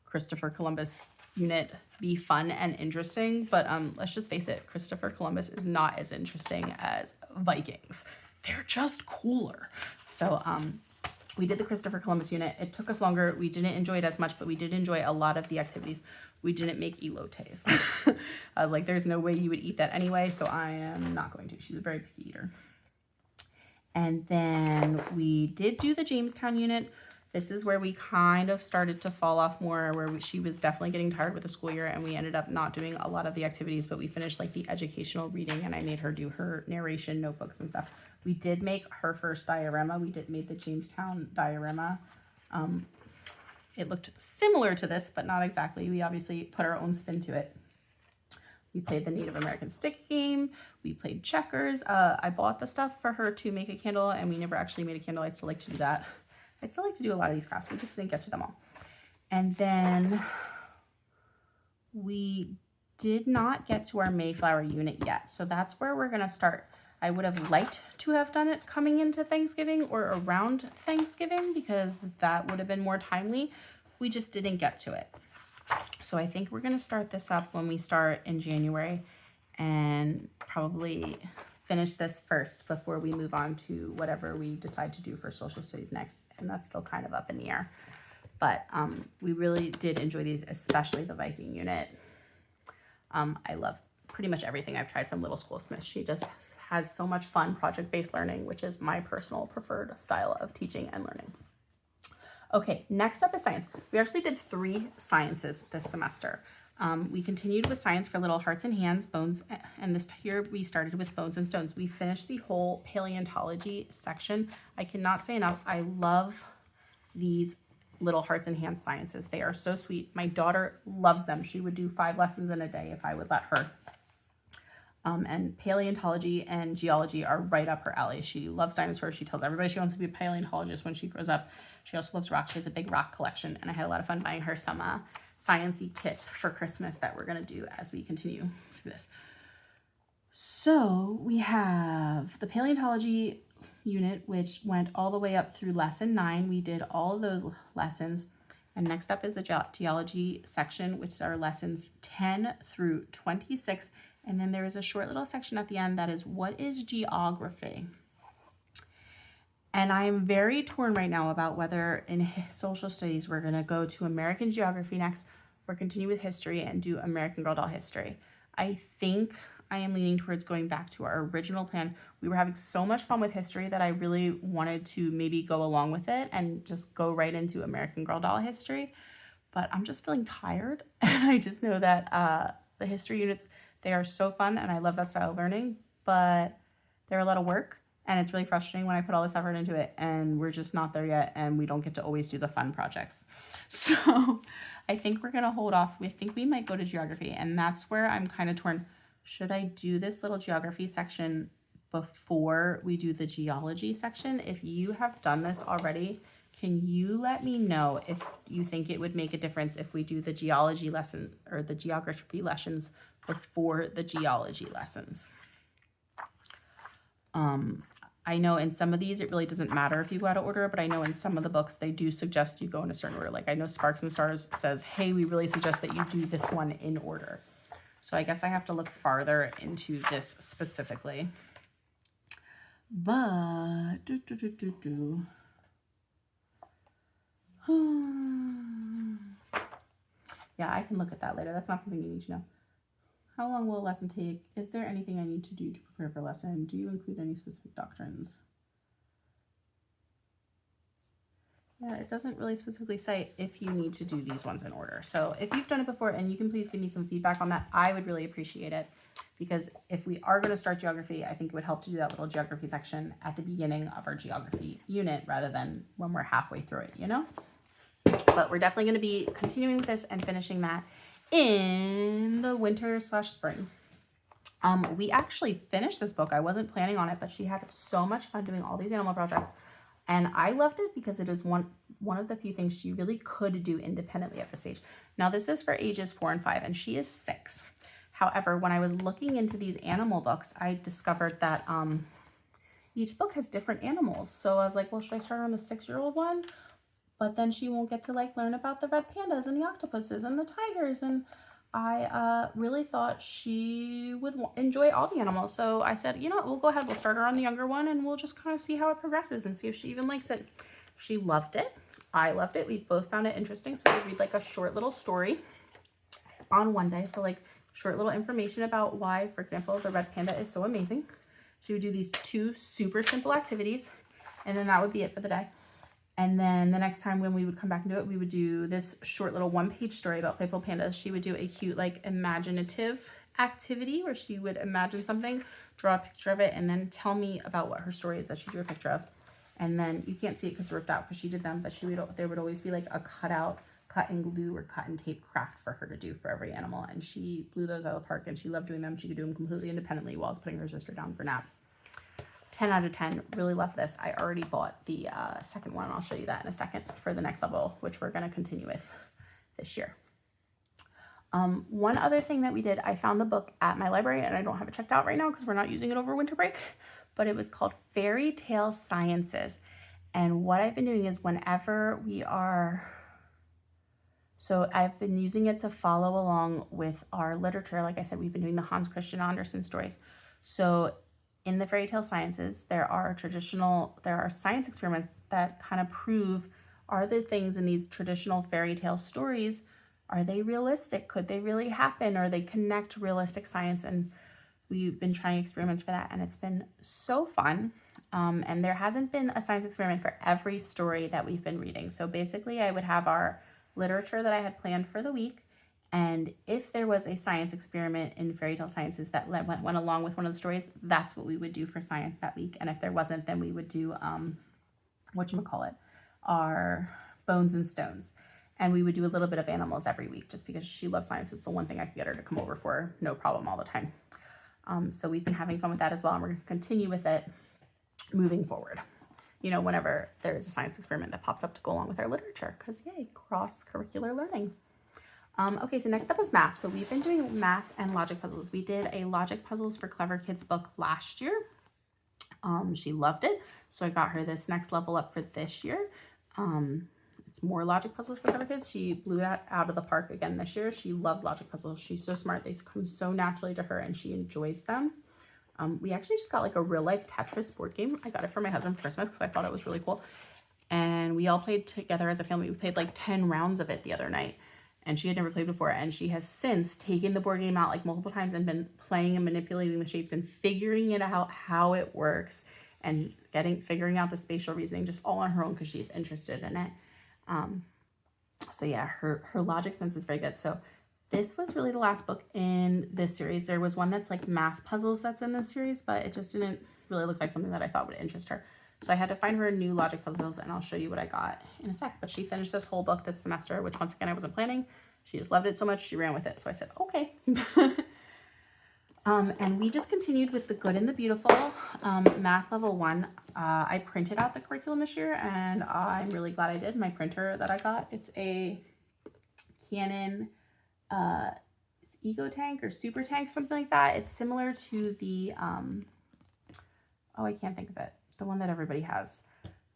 Speaker 1: Christopher Columbus unit be fun and interesting. But let's just face it, Christopher Columbus is not as interesting as Vikings. They're just cooler. So we did the Christopher Columbus unit. It took us longer. We didn't enjoy it as much, but we did enjoy a lot of the activities. We didn't make elotes. I was like, there's no way you would eat that anyway, so I am not going to. She's a very picky eater. And then we did do the Jamestown unit. This is where we kind of started to fall off more, where she was definitely getting tired with the school year, and we ended up not doing a lot of the activities, but we finished like the educational reading, and I made her do her narration notebooks and stuff. We did make her first diorama. We made the Jamestown diorama. It looked similar to this, but not exactly. We obviously put our own spin to it. We played the Native American stick game. We played checkers. I bought the stuff for her to make a candle, and we never actually made a candle. I'd still like to do that. I'd still like to do a lot of these crafts. We just didn't get to them all. And then we did not get to our Mayflower unit yet. So that's where we're going to start. I would have liked to have done it coming into Thanksgiving or around Thanksgiving because that would have been more timely. We just didn't get to it. So I think we're going to start this up when we start in January and probably finish this first before we move on to whatever we decide to do for social studies next. And that's still kind of up in the air. But we really did enjoy these, especially the Viking unit. I love pretty much everything I've tried from Little School Smith. She just has so much fun project-based learning, which is my personal preferred style of teaching and learning. Okay, next up is science. We actually did 3 sciences this semester. We continued with science for little hearts and hands, bones, and this year we started with bones and stones. We finished the whole paleontology section. I cannot say enough. I love these little hearts and hands sciences. They are so sweet. My daughter loves them. She would do 5 lessons in a day if I would let her. And paleontology and geology are right up her alley. She loves dinosaurs. She tells everybody she wants to be a paleontologist when she grows up. She also loves rocks. She has a big rock collection, and I had a lot of fun buying her some science-y kits for Christmas that we're going to do as we continue through this. So we have the paleontology unit, which went all the way up through lesson 9. We did all of those lessons. And next up is the geology section, which are lessons 10 through 26. And then there is a short little section at the end that is, what is geography? And I am very torn right now about whether in social studies we're going to go to American geography next or continue with history and do American Girl Doll history. I think I am leaning towards going back to our original plan. We were having so much fun with history that I really wanted to maybe go along with it and just go right into American Girl Doll history. But I'm just feeling tired, and I just know that the history units, they are so fun, and I love that style of learning, but they're a lot of work, and it's really frustrating when I put all this effort into it, and we're just not there yet, and we don't get to always do the fun projects. So I think we're going to hold off. We think we might go to geography, and that's where I'm kind of torn. Should I do this little geography section before we do the geology section? If you have done this already, can you let me know if you think it would make a difference if we do the geology lesson or the geography lessons before the geology lessons? I know in some of these it really doesn't matter if you go out of order, but I know in some of the books they do suggest you go in a certain order. Like I know Sparks and Stars says, hey, we really suggest that you do this one in order. So I guess I have to look farther into this specifically. But yeah, I can look at that later. That's not something you need to know. How long will a lesson take? Is there anything I need to do to prepare for a lesson? Do you include any specific doctrines? Yeah, it doesn't really specifically say if you need to do these ones in order. So if you've done it before and you can please give me some feedback on that, I would really appreciate it. Because if we are going to start geography, I think it would help to do that little geography section at the beginning of our geography unit rather than when we're halfway through it, you know? But we're definitely going to be continuing with this and finishing that in the winter/spring. We actually finished this book. I wasn't planning on it, but she had so much fun doing all these animal projects. And I loved it because it is one of the few things she really could do independently at this stage. Now, this is for ages 4 and 5, and she is 6. However, when I was looking into these animal books, I discovered that each book has different animals. So I was like, well, should I start on the 6-year-old one? But then she won't get to like learn about the red pandas and the octopuses and the tigers. And I really thought she would enjoy all the animals. So I said, you know what, we'll go ahead. We'll start her on the younger one and we'll just kind of see how it progresses and see if she even likes it. She loved it. I loved it. We both found it interesting. So we read like a short little story on one day. So like short little information about why, for example, the red panda is so amazing. She would do these 2 super simple activities and then that would be it for the day. And then the next time when we would come back and do it, we would do this short little 1-page story about playful pandas. She would do a cute, like, imaginative activity where she would imagine something, draw a picture of it, and then tell me about what her story is that she drew a picture of. And then you can't see it because it's ripped out because she did them, but there would always be like a cut and glue or cut and tape craft for her to do for every animal. And she blew those out of the park and she loved doing them. She could do them completely independently while I was putting her sister down for nap. 10 out of 10, really love this. I already bought the second one. I'll show you that in a second for the next level, which we're going to continue with this year. One other thing that we did, I found the book at my library and I don't have it checked out right now because we're not using it over winter break, but it was called Fairy Tale Sciences. And what I've been doing is whenever so I've been using it to follow along with our literature. Like I said, we've been doing the Hans Christian Andersen stories. So in the Fairy Tale Sciences, there are science experiments that kind of prove, are the things in these traditional fairy tale stories, are they realistic? Could they really happen? Or they connect realistic science? And we've been trying experiments for that, and it's been so fun. And there hasn't been a science experiment for every story that we've been reading. So basically, I would have our literature that I had planned for the week, and if there was a science experiment in Fairy Tale Sciences that went along with one of the stories, that's what we would do for science that week. And if there wasn't, then we would do, our Bones and Stones. And we would do a little bit of animals every week just because she loves science. It's the one thing I could get her to come over for, no problem all the time. So we've been having fun with that as well. And we're going to continue with it moving forward. You know, whenever there's a science experiment that pops up to go along with our literature, because yay, cross-curricular learnings. Okay, so next up is math. So we've been doing math and logic puzzles. We did a logic puzzles for Clever Kids book last year. She loved it. So I got her this next level up for this year. It's more logic puzzles for Clever Kids. She blew that out of the park again this year. She loves logic puzzles. She's so smart. They come so naturally to her and she enjoys them. We actually just got like a real life Tetris board game. I got it for my husband for Christmas because I thought it was really cool. And we all played together as a family. We played like 10 rounds of it the other night. And she had never played before, and she has since taken the board game out like multiple times and been playing and manipulating the shapes and figuring it out how it works and figuring out the spatial reasoning just all on her own because she's interested in it. So yeah, her logic sense is very good. So this was really the last book in this series. There was one that's like math puzzles that's in this series, but it just didn't really look like something that I thought would interest her. So I had to find her new logic puzzles, and I'll show you what I got in a sec. But she finished this whole book this semester, which once again, I wasn't planning. She just loved it so much, she ran with it. So I said, okay. And we just continued with the Good and the Beautiful, math level 1. I printed out the curriculum this year, and I'm really glad I did. My printer that I got, it's a Canon it's Eco Tank or Super Tank, something like that. It's similar to the, I can't think of it. The one that everybody has,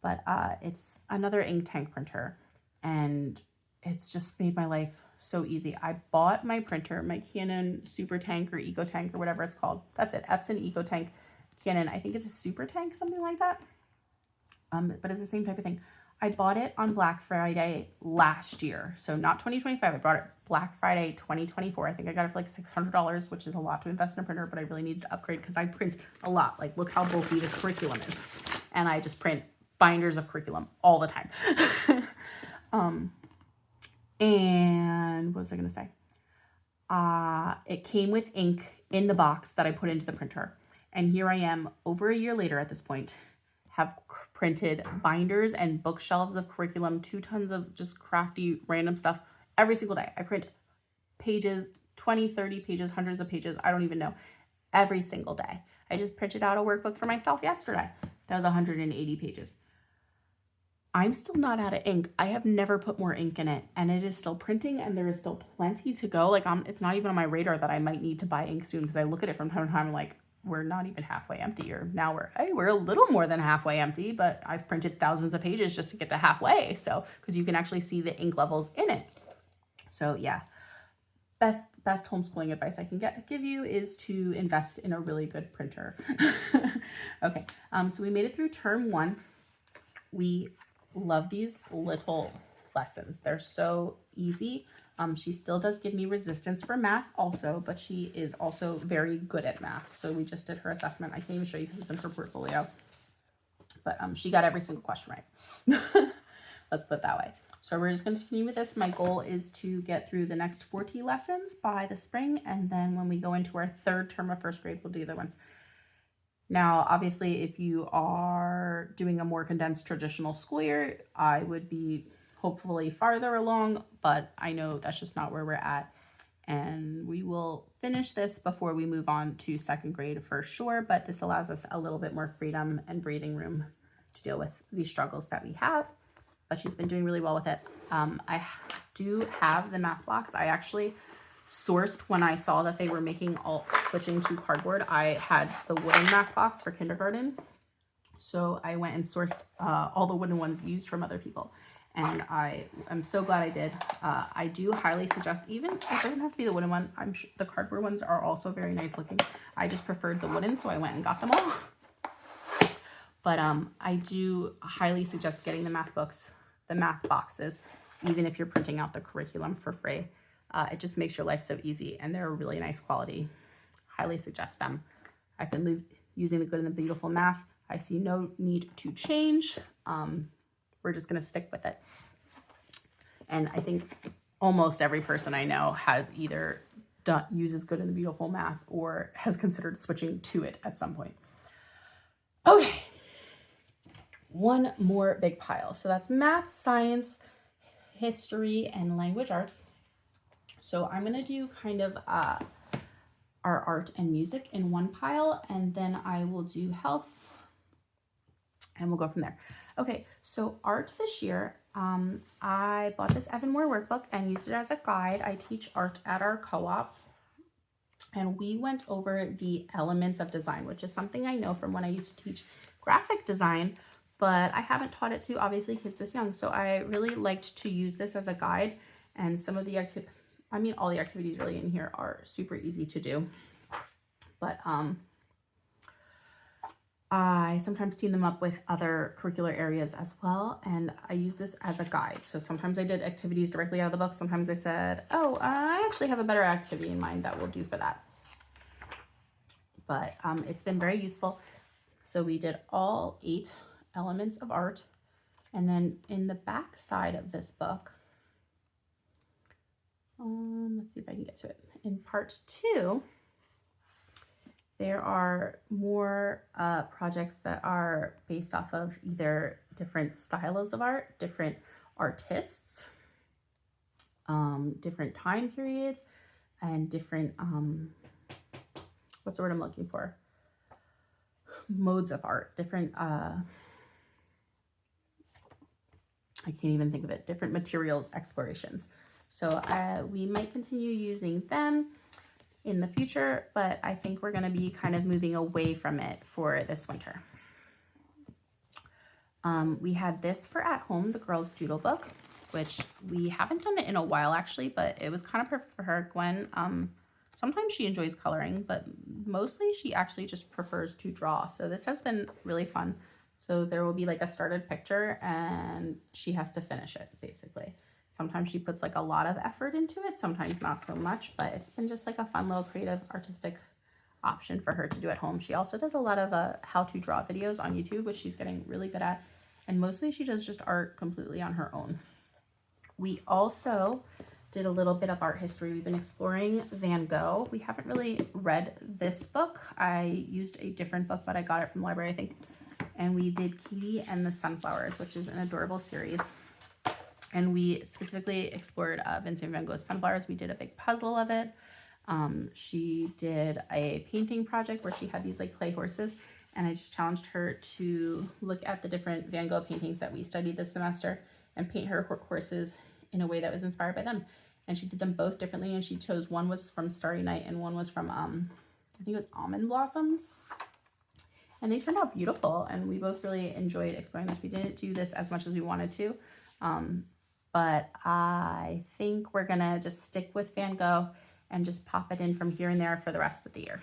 Speaker 1: but it's another ink tank printer, and it's just made my life so easy. I bought my printer, my Canon Super Tank or Eco Tank or whatever it's called. That's it, Epson Eco Tank Canon. I think it's a Super Tank, something like that. But it's the same type of thing. I bought it on Black Friday last year, so not 2025. I bought it Black Friday 2024. I think I got it for like $600, which is a lot to invest in a printer, but I really needed to upgrade because I print a lot. Like, look how bulky this curriculum is. And I just print binders of curriculum all the time. And what was I going to say? It came with ink in the box that I put into the printer. And here I am over a year later at this point, have printed binders and bookshelves of curriculum, 2 tons of just crafty random stuff every single day. I print pages, 20, 30 pages, hundreds of pages, I don't even know, every single day. I just printed out a workbook for myself yesterday. That was 180 pages. I'm still not out of ink. I have never put more ink in it, and it is still printing, and there is still plenty to go. Like, it's not even on my radar that I might need to buy ink soon, because I look at it from time to time, like, we're not even halfway empty, or now we're a little more than halfway empty, but I've printed thousands of pages just to get to halfway. So, because you can actually see the ink levels in it. So yeah, best homeschooling advice I can give you is to invest in a really good printer. Okay, so we made it through term 1. We love these little lessons. They're so easy. She still does give me resistance for math also, but she is also very good at math. So we just did her assessment. I can't even show you because it's in her portfolio. But she got every single question right. Let's put it that way. So we're just going to continue with this. My goal is to get through the next 40 lessons by the spring. And then when we go into our 3rd term of 1st grade, we'll do the other ones. Now, obviously, if you are doing a more condensed traditional school year, I would be hopefully farther along, but I know that's just not where we're at. And we will finish this before we move on to 2nd grade for sure, but this allows us a little bit more freedom and breathing room to deal with these struggles that we have. But she's been doing really well with it. I do have the math blocks. I actually sourced when I saw that they were switching to cardboard. I had the wooden math box for kindergarten. So I went and sourced all the wooden ones used from other people. And I'm so glad I did. I do highly suggest, even it doesn't have to be the wooden one. I'm sure the cardboard ones are also very nice looking. I just preferred the wooden, so I went and got them all. But I do highly suggest getting the math books, the math boxes, even if you're printing out the curriculum for free. It just makes your life so easy, and they're a really nice quality. Highly suggest them. I've been using the Good and the Beautiful math. I see no need to change. We're just going to stick with it. And I think almost every person I know has either uses Good and the Beautiful math or has considered switching to it at some point. Okay. One more big pile. So that's math, science, history, and language arts. So I'm going to do kind of our art and music in one pile, and then I will do health, and we'll go from there. Okay, so art this year, I bought this Evan Moor workbook and used it as a guide. I teach art at our co-op, and we went over the elements of design, which is something I know from when I used to teach graphic design, but I haven't taught it to, obviously, kids this young. So I really liked to use this as a guide, and some of the all the activities really in here are super easy to do, but I sometimes team them up with other curricular areas as well, and I use this as a guide. So sometimes I did activities directly out of the book. Sometimes I said, oh, I actually have a better activity in mind that we'll do for that. But it's been very useful. So we did all 8 elements of art. And then in the back side of this book, let's see if I can get to it. In part 2, there are more projects that are based off of either different styles of art, different artists, different time periods, and different, what's the word I'm looking for? Modes of art, different, I can't even think of it, different materials explorations. So we might continue using them in the future, but I think we're going to be kind of moving away from it for this winter. We had this for at home, the girls' doodle book, which we haven't done it in a while actually, but it was kind of perfect for her. Gwen, sometimes she enjoys coloring, but mostly she actually just prefers to draw. So this has been really fun. So there will be like a started picture and she has to finish it basically. Sometimes she puts like a lot of effort into it, sometimes not so much, but it's been just like a fun little creative artistic option for her to do at home. She also does a lot of how to draw videos on YouTube, which she's getting really good at. and mostly she does just art completely on her own. We also did a little bit of art history. We've been exploring Van Gogh. We haven't really read this book. I used a different book, but I got it from the library, I think. And we did Katie and the Sunflowers, which is an adorable series. And we specifically explored Vincent van Gogh's Sunflowers. We did a big puzzle of it. She did a painting project where she had these like clay horses, and I just challenged her to look at the different Van Gogh paintings that we studied this semester and paint her horses in a way that was inspired by them. And she did them both differently, and she chose, one was from Starry Night and one was from I think it was Almond Blossoms, and they turned out beautiful, and we both really enjoyed exploring this. We didn't do this as much as we wanted to, but I think we're gonna just stick with Van Gogh and just pop it in from here and there for the rest of the year,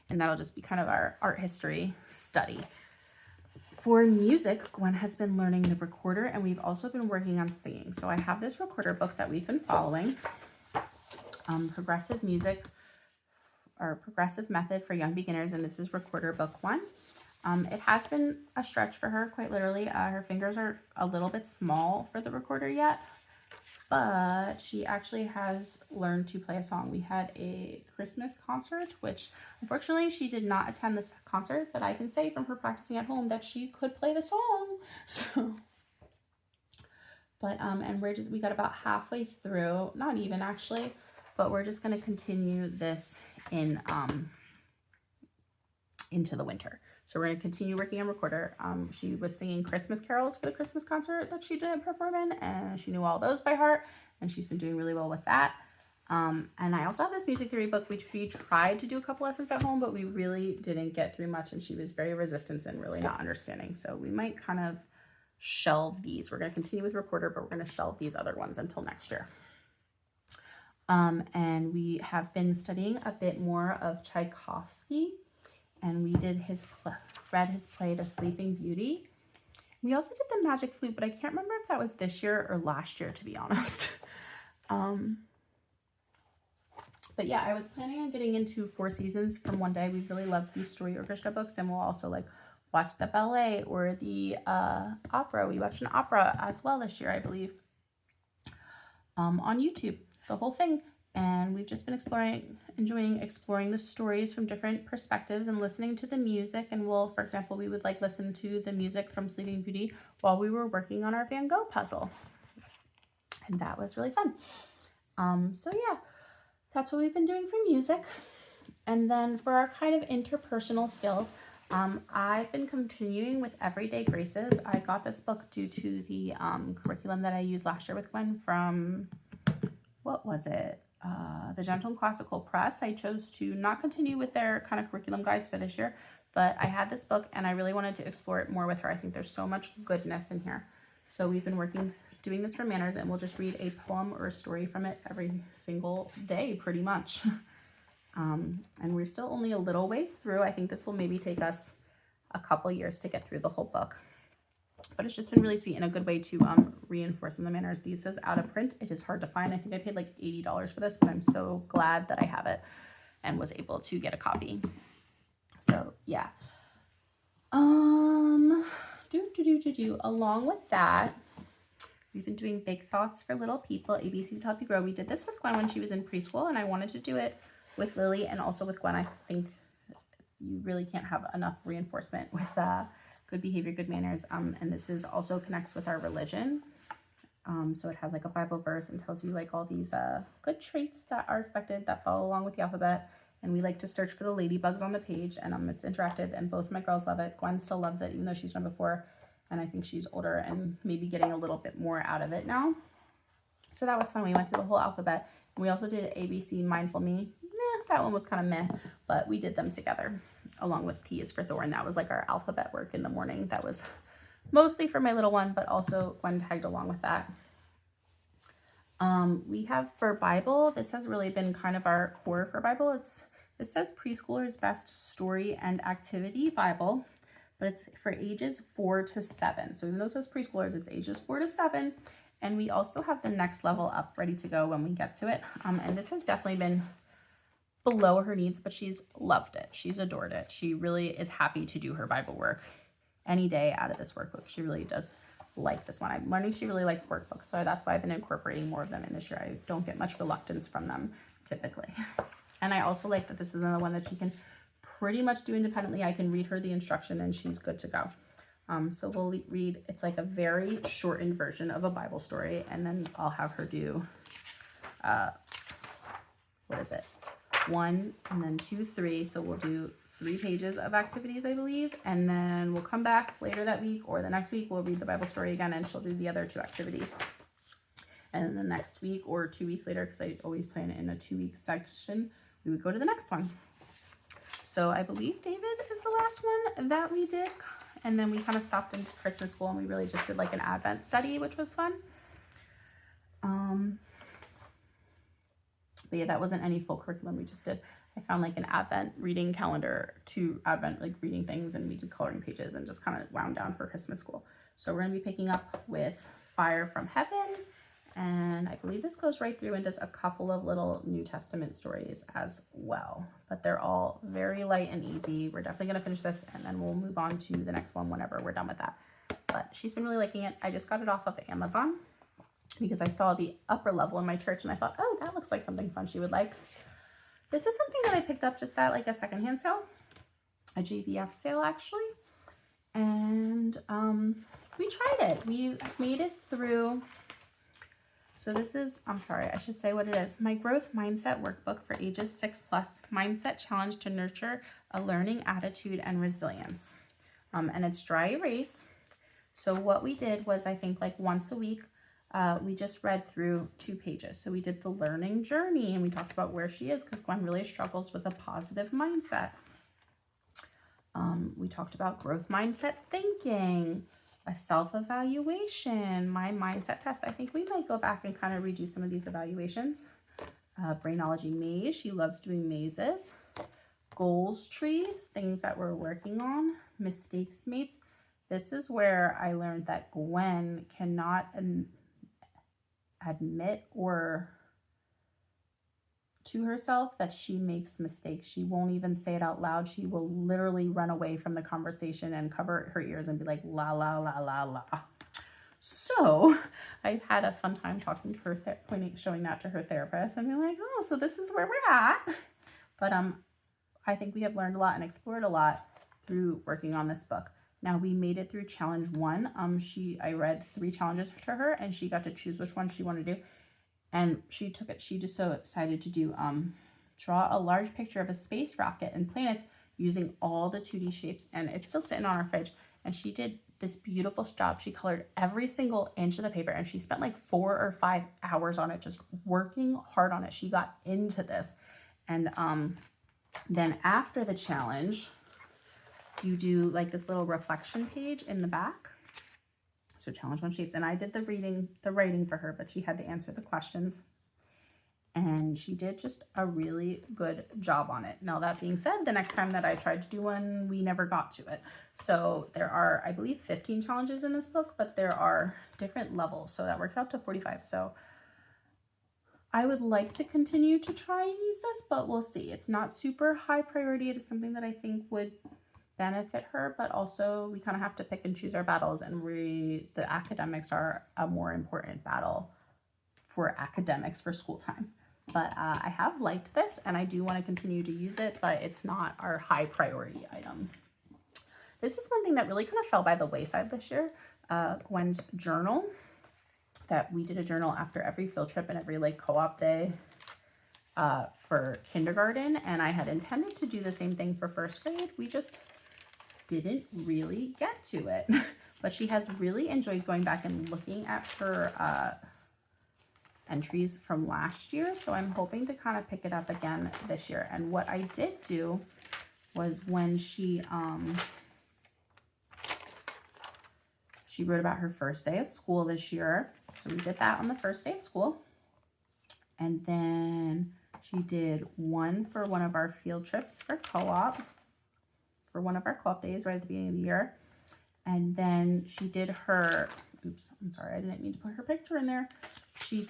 Speaker 1: and that'll just be kind of our art history study. For music, Gwen has been learning the recorder, and we've also been working on singing. So I have this recorder book that we've been following, Progressive Music, or Progressive Method for Young Beginners, and this is recorder book 1. It has been a stretch for her, quite literally. Her fingers are a little bit small for the recorder yet, but she actually has learned to play a song. We had a Christmas concert, which unfortunately she did not attend this concert, but I can say from her practicing at home that she could play the song. So, but, and we got about halfway through, not even actually, but we're just going to continue this into the winter. So we're going to continue working on recorder. She was singing Christmas carols for the Christmas concert that she didn't perform in, and she knew all those by heart, and she's been doing really well with that. And I also have this music theory book, which we tried to do a couple lessons at home, but we really didn't get through much, and she was very resistant and really not understanding. So we might kind of shelve these. We're going to continue with recorder, but we're going to shelve these other ones until next year. And we have been studying a bit more of Tchaikovsky, and we did read his play, The Sleeping Beauty. We also did the Magic Flute, but I can't remember if that was this year or last year, to be honest. But yeah, I was planning on getting into Four Seasons from one day. We really love these story orchestra books, and we'll also like watch the ballet or the opera. We watched an opera as well this year, I believe, on YouTube, the whole thing. And we've just been enjoying exploring the stories from different perspectives and listening to the music. And for example, we would like listen to the music from Sleeping Beauty while we were working on our Van Gogh puzzle. And that was really fun. So yeah, that's what we've been doing for music. And then for our kind of interpersonal skills, I've been continuing with Everyday Graces. I got this book due to the curriculum that I used last year with Gwen from, what was it? The Gentle and Classical Press. I chose to not continue with their kind of curriculum guides for this year, but I had this book and I really wanted to explore it more with her. I think there's so much goodness in here. So we've been doing this for manners, and we'll just read a poem or a story from it every single day, pretty much. And we're still only a little ways through. I think this will maybe take us a couple years to get through the whole book. But it's just been really sweet and a good way to reinforce some of the manners. These is out of print. It is hard to find. I think I paid like $80 for this, but I'm so glad that I have it and was able to get a copy. So yeah. Along with that, we've been doing Big Thoughts for Little People, ABCs to Help You Grow. We did this with Gwen when she was in preschool, and I wanted to do it with Lily and also with Gwen. I think you really can't have enough reinforcement with good behavior, good manners. And this is also connects with our religion. So it has like a Bible verse and tells you like all these good traits that are expected that follow along with the alphabet. And we like to search for the ladybugs on the page, and it's interactive, and both my girls love it. Gwen still loves it, even though she's done before, and I think she's older and maybe getting a little bit more out of it now. So that was fun. We went through the whole alphabet. We also did ABC Mindful Me. That one was kind of meh, but we did them together along with T is for Thorn. That was like our alphabet work in the morning. That was mostly for my little one, but also Gwen tagged along with that. We have for Bible, this has really been kind of our core for Bible. This says Preschoolers Best Story and Activity Bible, but it's for ages 4 to 7. So even though it says preschoolers, it's ages 4 to 7. And we also have the next level up ready to go when we get to it. And this has definitely been below her needs, but she's loved it. She's adored it. She really is happy to do her Bible work. any day out of this workbook. She really does like this one. I'm learning she really likes workbooks, so that's why I've been incorporating more of them in this year. I don't get much reluctance from them typically. And I also like that this is another one that she can pretty much do independently. I can read her the instruction and she's good to go. So we'll read, it's like a very shortened version of a Bible story, and then I'll have her do, what is it? 1 and then 2, 3. So we'll do 3 pages of activities, I believe, and then we'll come back later that week or the next week. We'll read the Bible story again, and she'll do the other 2 activities. And then the next week or 2 weeks later, because I always plan it in a 2-week section, we would go to the next one. So I believe David is the last one that we did. And then we kind of stopped into Christmas school, and we really just did like an Advent study, which was fun. But yeah, that wasn't any full curriculum. We just did, I found like an Advent reading calendar to Advent like reading things, and we did coloring pages and just kind of wound down for Christmas school. So we're going to be picking up with Fire from Heaven. And I believe this goes right through and does a couple of little New Testament stories as well. But they're all very light and easy. We're definitely going to finish this, and then we'll move on to the next one whenever we're done with that. But she's been really liking it. I just got it off of Amazon because I saw the upper level in my church, and I thought, oh, that looks like something fun she would like. This is something that I picked up just at like a secondhand sale, a JBF sale actually. And we tried it. We made it through... So this is, I'm sorry, I should say what it is. My Growth Mindset Workbook for ages 6+, Mindset Challenge to Nurture a Learning Attitude and Resilience. And it's dry erase. So what we did was, I think like once a week, we just read through 2 pages. So we did the learning journey, and we talked about where she is, because Gwen really struggles with a positive mindset. We talked about growth mindset thinking, a self-evaluation, my mindset test. I think we might go back and kind of redo some of these evaluations. Brainology maze, she loves doing mazes. Goals trees, things that we're working on. Mistakes mates. This is where I learned that Gwen cannot admit or to herself that she makes mistakes. She won't even say it out loud. She will literally run away from the conversation and cover her ears and be like, la, la, la, la, la. So I had a fun time talking to her, showing that to her therapist, and being like, oh, so this is where we're at. But I think we have learned a lot and explored a lot through working on this book. Now we made it through challenge 1. I read 3 challenges to her, and she got to choose which one she wanted to do. And she took it, she just so decided to do, draw a large picture of a space rocket and planets using all the 2D shapes. And it's still sitting on our fridge. And she did this beautiful job. She colored every single inch of the paper, and she spent like 4 or 5 hours on it, just working hard on it. She got into this. And then after the challenge, you do like this little reflection page in the back. So challenge 1 shapes, and I did the writing for her, but she had to answer the questions, and she did just a really good job on it. Now that being said, the next time that I tried to do one, we never got to it. So there are, I believe, 15 challenges in this book, but there are different levels, so that works out to 45. So I would like to continue to try and use this, but we'll see. It's not super high priority. It is something that I think would benefit her, but also we kind of have to pick and choose our battles, and the academics are a more important battle for academics for school time. But I have liked this, and I do want to continue to use it, but it's not our high priority item. This is one thing that really kind of fell by the wayside this year. Gwen's journal, that we did a journal after every field trip and every like co-op day for kindergarten, and I had intended to do the same thing for 1st grade. We just didn't really get to it. But she has really enjoyed going back and looking at her entries from last year, so I'm hoping to kind of pick it up again this year. And what I did do was when she wrote about her first day of school this year, so we did that on the first day of school. And then she did one for one of our field trips for co-op, for one of our co-op days right at the beginning of the year. And then she did her, oops, I'm sorry, I didn't mean to put her picture in there. We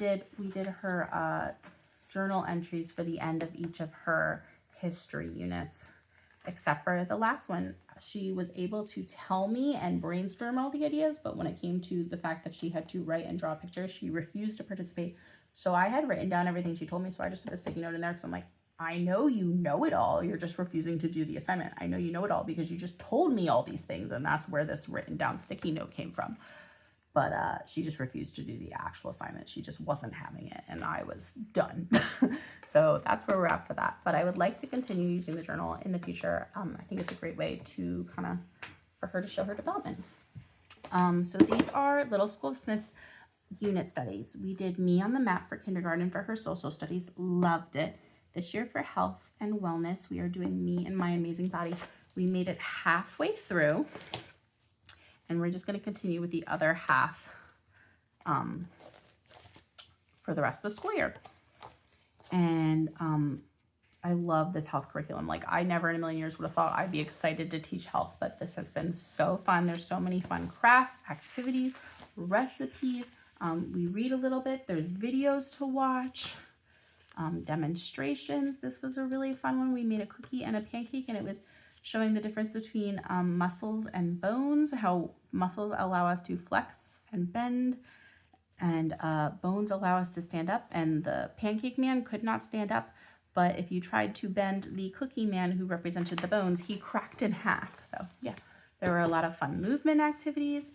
Speaker 1: did her journal entries for the end of each of her history units, except for the last one. she was able to tell me and brainstorm all the ideas, but when it came to the fact that she had to write and draw pictures, she refused to participate. So I had written down everything she told me, so I just put a sticky note in there because I'm like, I know you know it all. You're just refusing to do the assignment. I know you know it all because you just told me all these things, and that's where this written down sticky note came from. But she just refused to do the actual assignment. She just wasn't having it, and I was done. So that's where we're at for that. But I would like to continue using the journal in the future. I think it's a great way to kind of, for her to show her development. So these are Little School of Smith's unit studies. We did Me on the Map for kindergarten for her social studies. Loved it. This year for health and wellness, we are doing Me and My Amazing Body. We made it halfway through, and we're just going to continue with the other half for the rest of the school year. And I love this health curriculum. Like, I never in a million years would have thought I'd be excited to teach health, but this has been so fun. There's so many fun crafts, activities, recipes. We read a little bit. There's videos to watch, demonstrations. This was a really fun one. We made a cookie and a pancake, and it was showing the difference between muscles and bones, how muscles allow us to flex and bend, and bones allow us to stand up. And the pancake man could not stand up, but if you tried to bend the cookie man who represented the bones, he cracked in half. So yeah, there were a lot of fun movement activities.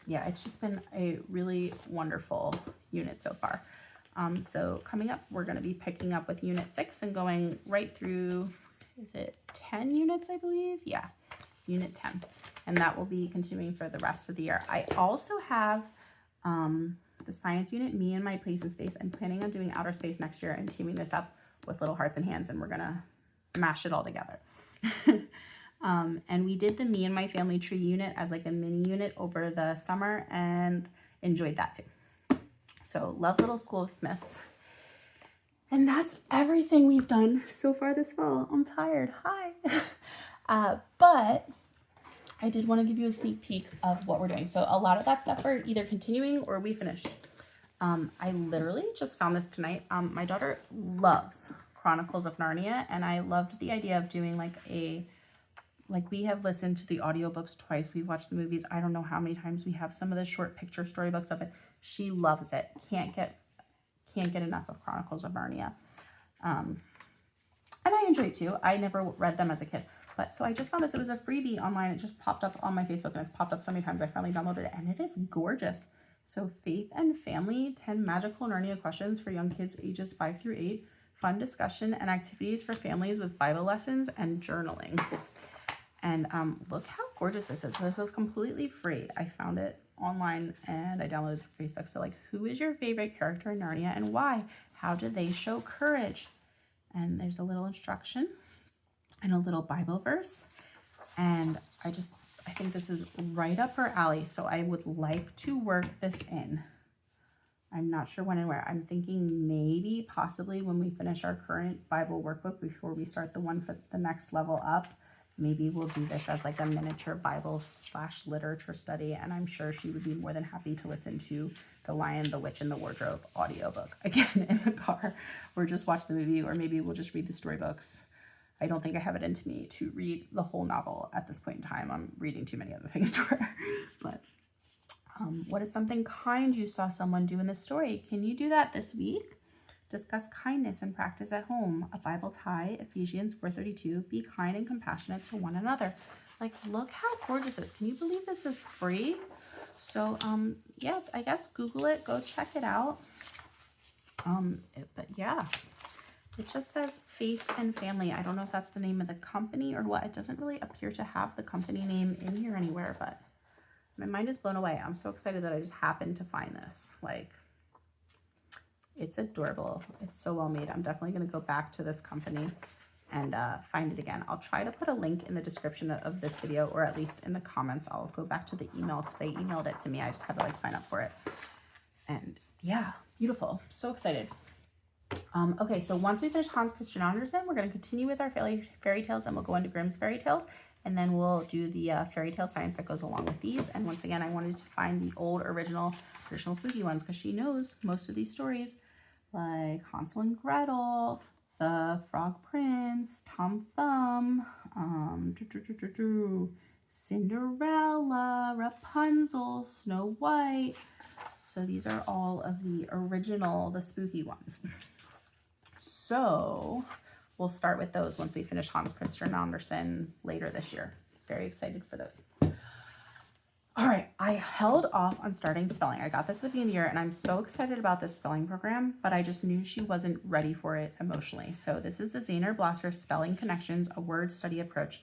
Speaker 1: Yeah, it's just been a really wonderful unit so far. So coming up, we're going to be picking up with Unit 6 and going right through, is it 10 units, I believe? Yeah, Unit 10. And that will be continuing for the rest of the year. I also have the science unit, Me and My Place in Space. I'm planning on doing outer space next year and teaming this up with Little Hearts and Hands, and we're going to mash it all together. And we did the Me and My Family Tree unit as like a mini unit over the summer and enjoyed that too. So love Little School of Smiths. And that's everything we've done so far this fall. I'm tired. Hi. But I did want to give you a sneak peek of what we're doing. So a lot of that stuff we're either continuing or we finished. I literally just found this tonight. My daughter loves Chronicles of Narnia, and I loved the idea of doing like we have listened to the audiobooks twice. We've watched the movies. I don't know how many times. We have some of the short picture storybooks of it. She loves it. Can't get enough of Chronicles of Narnia. And I enjoy it too. I never read them as a kid. But so I just found this. It was a freebie online. It just popped up on my Facebook, and it's popped up so many times. I finally downloaded it, and it is gorgeous. So Faith and Family, 10 magical Narnia questions for young kids ages 5 through 8. Fun discussion and activities for families with Bible lessons and journaling. And look how gorgeous this is. So this was completely free. I found it online and I downloaded it for Facebook. So like, who is your favorite character in Narnia and why? How do they show courage? And there's a little instruction and a little Bible verse. And I think this is right up her alley. So I would like to work this in. I'm not sure when and where. I'm thinking maybe possibly when we finish our current Bible workbook before we start the one for the next level up. Maybe we'll do this as like a miniature Bible / literature study. And I'm sure she would be more than happy to listen to The Lion, the Witch, and the Wardrobe audiobook again in the car, or just watch the movie, or maybe we'll just read the storybooks. I don't think I have it into me to read the whole novel at this point in time. I'm reading too many other things to her. But what is something kind you saw someone do in the story? Can you do that this week? Discuss kindness and practice at home. A Bible tie, Ephesians 4:32. Be kind and compassionate to one another. Like, look how gorgeous this is. Can you believe this is free? So, yeah, I guess Google it. Go check it out. But yeah, it just says Faith and Family. I don't know if that's the name of the company or what. It doesn't really appear to have the company name in here anywhere, but my mind is blown away. I'm so excited that I just happened to find this. Like, it's adorable. It's so well made. I'm definitely going to go back to this company and find it again. I'll try to put a link in the description of this video, or at least in the comments. I'll go back to the email because they emailed it to me. I just had to like sign up for it. And yeah, beautiful. So excited. Okay, so once we finish Hans Christian Andersen, we're going to continue with our fairy tales, and we'll go into Grimm's fairy tales. And then we'll do the fairy tale science that goes along with these. And once again, I wanted to find the old original traditional spooky ones because she knows most of these stories, like Hansel and Gretel, The Frog Prince, Tom Thumb, Cinderella, Rapunzel, Snow White. So these are all of the original, the spooky ones. So we'll start with those once we finish Hans Christian Andersen later this year. Very excited for those. All right, I held off on starting spelling. I got this at the beginning of the year, and I'm so excited about this spelling program, but I just knew she wasn't ready for it emotionally. So this is the Zahner Blosser Spelling Connections, a word study approach.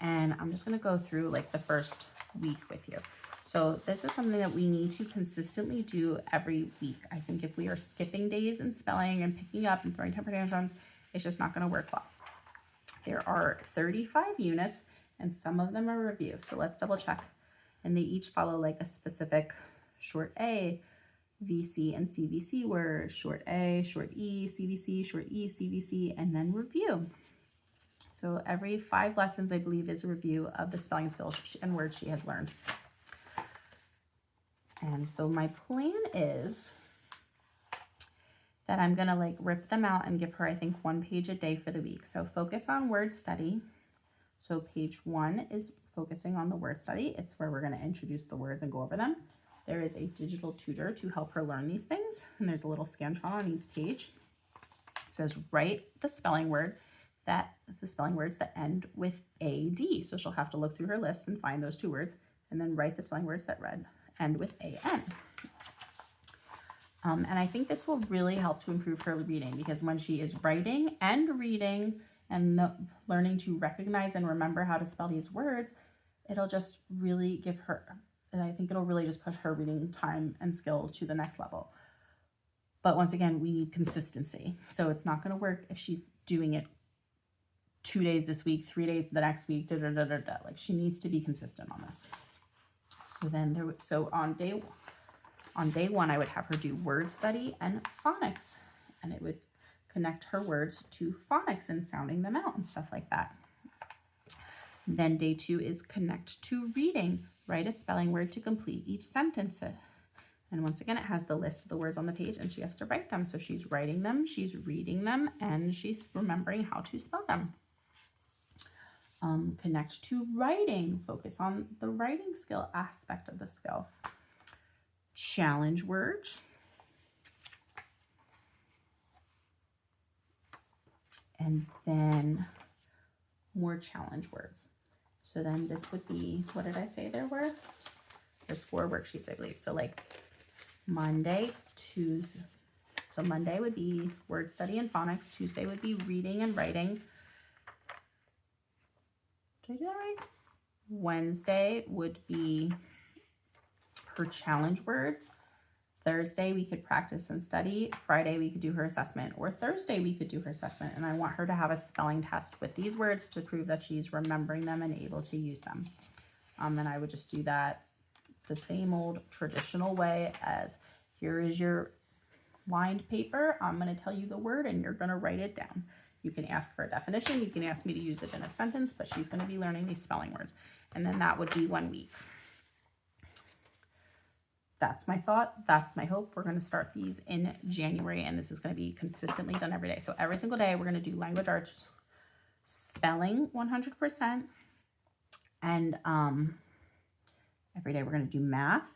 Speaker 1: And I'm just going to go through like the first week with you. So this is something that we need to consistently do every week. I think if we are skipping days in spelling and picking up and throwing temper tantrums, it's just not going to work well. There are 35 units, and some of them are review. So let's double check. And they each follow like a specific short A, VC, and CVC word. Short A, short E, CVC, short E, CVC, and then review. So every 5 lessons, I believe, is a review of the spelling skills and words she has learned. And so my plan is that I'm gonna like rip them out and give her, I think, 1 page a day for the week. So focus on word study. So page 1 is focusing on the word study. It's where we're going to introduce the words and go over them. There is a digital tutor to help her learn these things. And there's a little Scantron on each page. It says, write the spelling words that end with AD. So she'll have to look through her list and find those 2 words, and then write the spelling words that end with AN. And I think this will really help to improve her reading, because when she is writing and reading and learning to recognize and remember how to spell these words, it'll just really give her, and I think it'll really just push her reading time and skill to the next level. But once again, we need consistency. So it's not going to work if she's doing it 2 days this week, 3 days the next week, Like, she needs to be consistent on this. So then on day 1, I would have her do word study and phonics, and it would connect her words to phonics and sounding them out and stuff like that. Then day 2 is connect to reading. Write a spelling word to complete each sentence. And once again, it has the list of the words on the page, and she has to write them. So she's writing them, she's reading them, and she's remembering how to spell them. Connect to writing. Focus on the writing skill aspect of the skill. Challenge words. And then more challenge words. So then this would be, what did I say there were? There's 4 worksheets, I believe. So like Monday, Tuesday. So Monday would be word study and phonics. Tuesday would be reading and writing. Did I do that right? Wednesday would be her challenge words. Thursday, we could practice and study. Friday, we could do her assessment, or Thursday, we could do her assessment. And I want her to have a spelling test with these words to prove that she's remembering them and able to use them. And I would just do that the same old traditional way as, here is your lined paper. I'm going to tell you the word and you're going to write it down. You can ask for a definition. You can ask me to use it in a sentence, but she's going to be learning these spelling words. And then that would be 1 week. That's my thought. That's my hope. We're going to start these in January, and this is going to be consistently done every day. So every single day, we're going to do language arts, spelling 100%, and every day we're going to do math.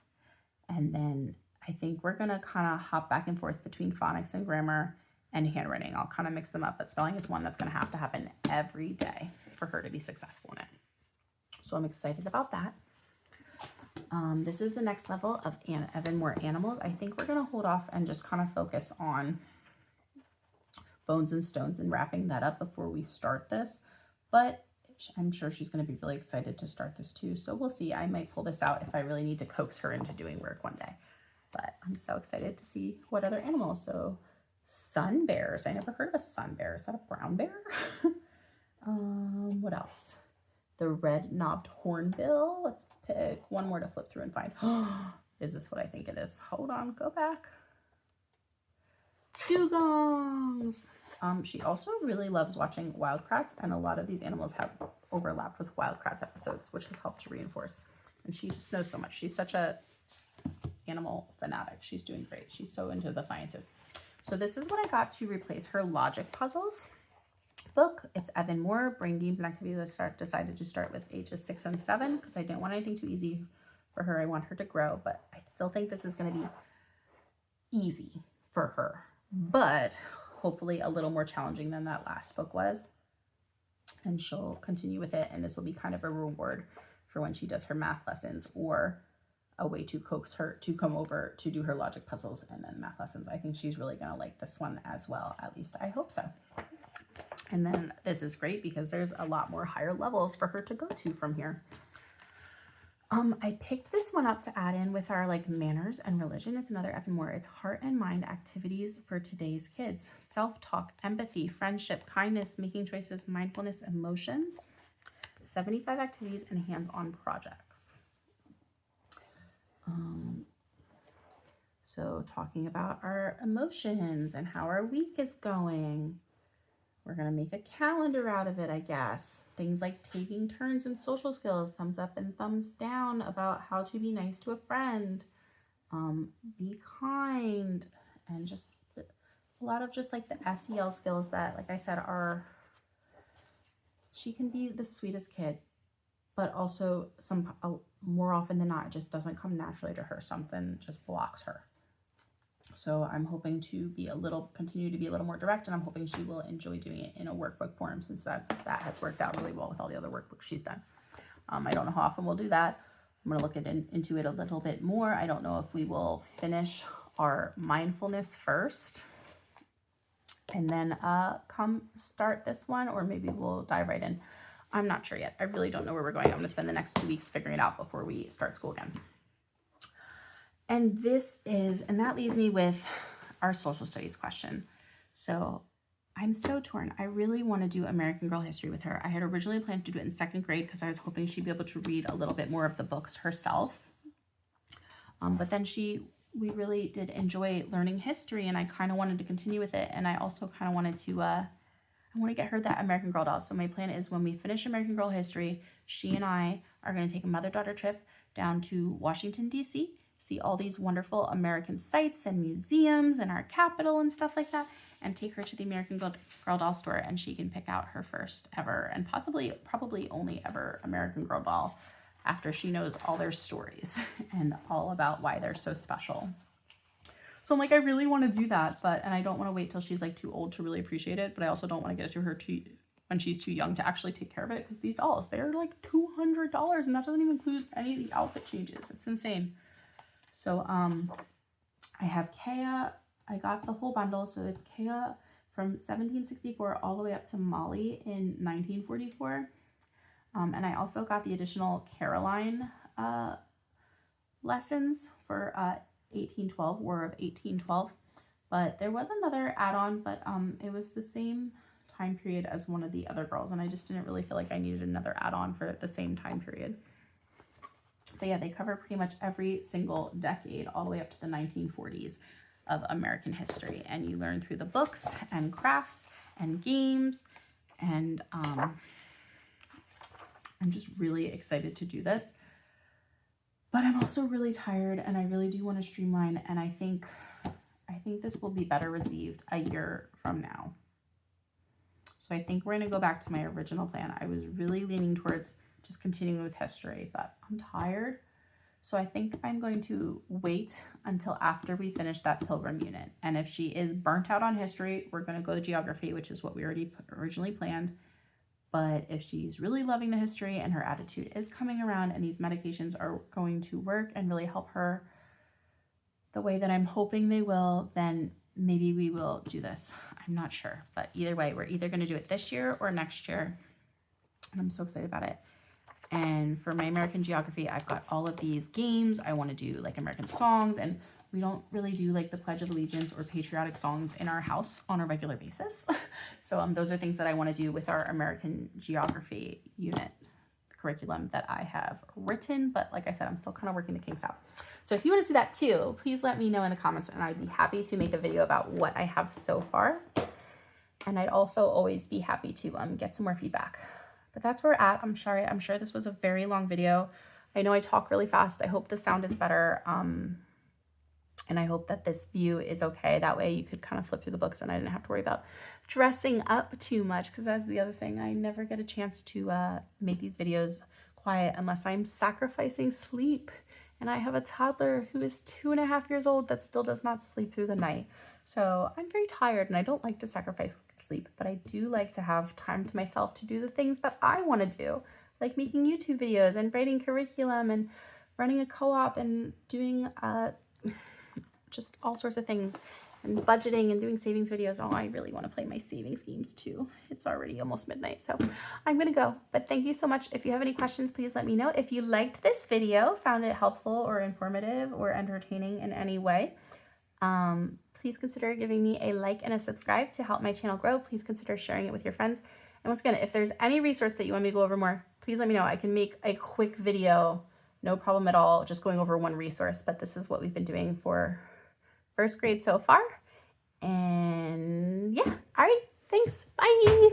Speaker 1: And then I think we're going to kind of hop back and forth between phonics and grammar and handwriting. I'll kind of mix them up, but spelling is one that's going to happen every day for her to be successful in it. So I'm excited about that. This is the next level of even more animals. I think we're going to hold off and just kind of focus on bones and stones and wrapping that up before we start this. But I'm sure she's going to be really excited to start this too. So we'll see. I might pull this out if I really need to coax her into doing work one day. But I'm so excited to see what other animals. So sun bears. I never heard of a sun bear. Is that a brown bear? What else? The red-knobbed hornbill. Let's pick one more to flip through and find. Is this what I think it is? Hold on, go back. Dugongs. She also really loves watching Wildcrats, and a lot of these animals have overlapped with Wildcrats episodes, which has helped to reinforce. And she just knows so much. She's such a animal fanatic. She's doing great. She's so into the sciences. So this is what I got to replace her logic puzzles. book. It's Evan Moor, Brain Games and Activities. I decided to start with ages 6 and 7 because I didn't want anything too easy for her. I want her to grow, but I still think this is going to be easy for her, but hopefully a little more challenging than that last book was. And she'll continue with it, and this will be kind of a reward for when she does her math lessons, or a way to coax her to come over to do her logic puzzles and then math lessons. I think she's really going to like this one as well. At least I hope so. And then this is great because there's a lot more higher levels for her to go to from here. I picked this one up to add in with our like manners and religion. It's another Evan Moore. It's heart and mind activities for today's kids. Self-talk, empathy, friendship, kindness, making choices, mindfulness, emotions. 75 activities and hands-on projects. So talking about our emotions and how our week is going. We're going to make a calendar out of it, I guess. Things like taking turns in social skills, thumbs up and thumbs down about how to be nice to a friend, be kind, and just a lot of just like the SEL skills that, like I said, she can be the sweetest kid, but also more often than not, it just doesn't come naturally to her. Something just blocks her. So I'm hoping to continue to be a little more direct, and I'm hoping she will enjoy doing it in a workbook form, since that has worked out really well with all the other workbooks she's done. I don't know how often we'll do that. I'm going to look into it a little bit more. I don't know if we will finish our mindfulness first and then come start this one, or maybe we'll dive right in. I'm not sure yet. I really don't know where we're going. I'm going to spend the next 2 weeks figuring it out before we start school again. And that leaves me with our social studies question. So I'm so torn. I really want to do American Girl history with her. I had originally planned to do it in 2nd grade because I was hoping she'd be able to read a little bit more of the books herself. But then we really did enjoy learning history, and I kind of wanted to continue with it. And I also kind of wanted to, I want to get her that American Girl doll. So my plan is, when we finish American Girl history, she and I are going to take a mother-daughter trip down to Washington, D.C., see all these wonderful American sites and museums and our capital and stuff like that, and take her to the American Girl doll store, and she can pick out her first ever and probably only ever American Girl doll after she knows all their stories and all about why they're so special. So I'm like, I really want to do that, and I don't want to wait till she's like too old to really appreciate it, but I also don't want to get it to her when she's too young to actually take care of it, because these dolls, they're like $200, and that doesn't even include any of the outfit changes. It's insane. So I have Kea. I got the whole bundle. So it's Kea from 1764 all the way up to Molly in 1944. And I also got the additional Caroline lessons for 1812, War of 1812. But there was another add-on, but it was the same time period as one of the other girls, and I just didn't really feel like I needed another add-on for the same time period. But yeah, they cover pretty much every single decade all the way up to the 1940s of American history. And you learn through the books and crafts and games. And I'm just really excited to do this. But I'm also really tired, and I really do want to streamline. And I think this will be better received a year from now. So I think we're going to go back to my original plan. I was really leaning towards just continuing with history, but I'm tired. So I think I'm going to wait until after we finish that Pilgrim unit. And if she is burnt out on history, we're going to go to geography, which is what we already originally planned. But if she's really loving the history and her attitude is coming around, and these medications are going to work and really help her the way that I'm hoping they will, then maybe we will do this. I'm not sure, but either way, we're either going to do it this year or next year. And I'm so excited about it. And for my American geography, I've got all of these games. I want to do like American songs, and we don't really do like the Pledge of Allegiance or patriotic songs in our house on a regular basis. So those are things that I want to do with our American geography unit curriculum that I have written. But like I said, I'm still kind of working the kinks out. So if you want to see that too, please let me know in the comments, and I'd be happy to make a video about what I have so far. And I'd also always be happy to get some more feedback. But that's where we're at. I'm sure this was a very long video. I know I talk really fast. I hope the sound is better. And I hope that this view is okay. That way you could kind of flip through the books and I didn't have to worry about dressing up too much, because that's the other thing. I never get a chance to make these videos quiet unless I'm sacrificing sleep. And I have a toddler who is 2.5 years old that still does not sleep through the night. So I'm very tired and I don't like to sacrifice sleep, but I do like to have time to myself to do the things that I want to do, like making YouTube videos and writing curriculum and running a co-op and doing just all sorts of things, and budgeting and doing savings videos. Oh, I really want to play my savings games too. It's already almost midnight, so I'm gonna go. But thank you so much. If you have any questions, please let me know. If you liked this video, found it helpful or informative or entertaining in any way, please consider giving me a like and a subscribe to help my channel grow. Please consider sharing it with your friends. And once again, if there's any resource that you want me to go over more, please let me know. I can make a quick video, no problem at all, just going over one resource, but this is what we've been doing for first grade so far. And yeah, all right, thanks, bye.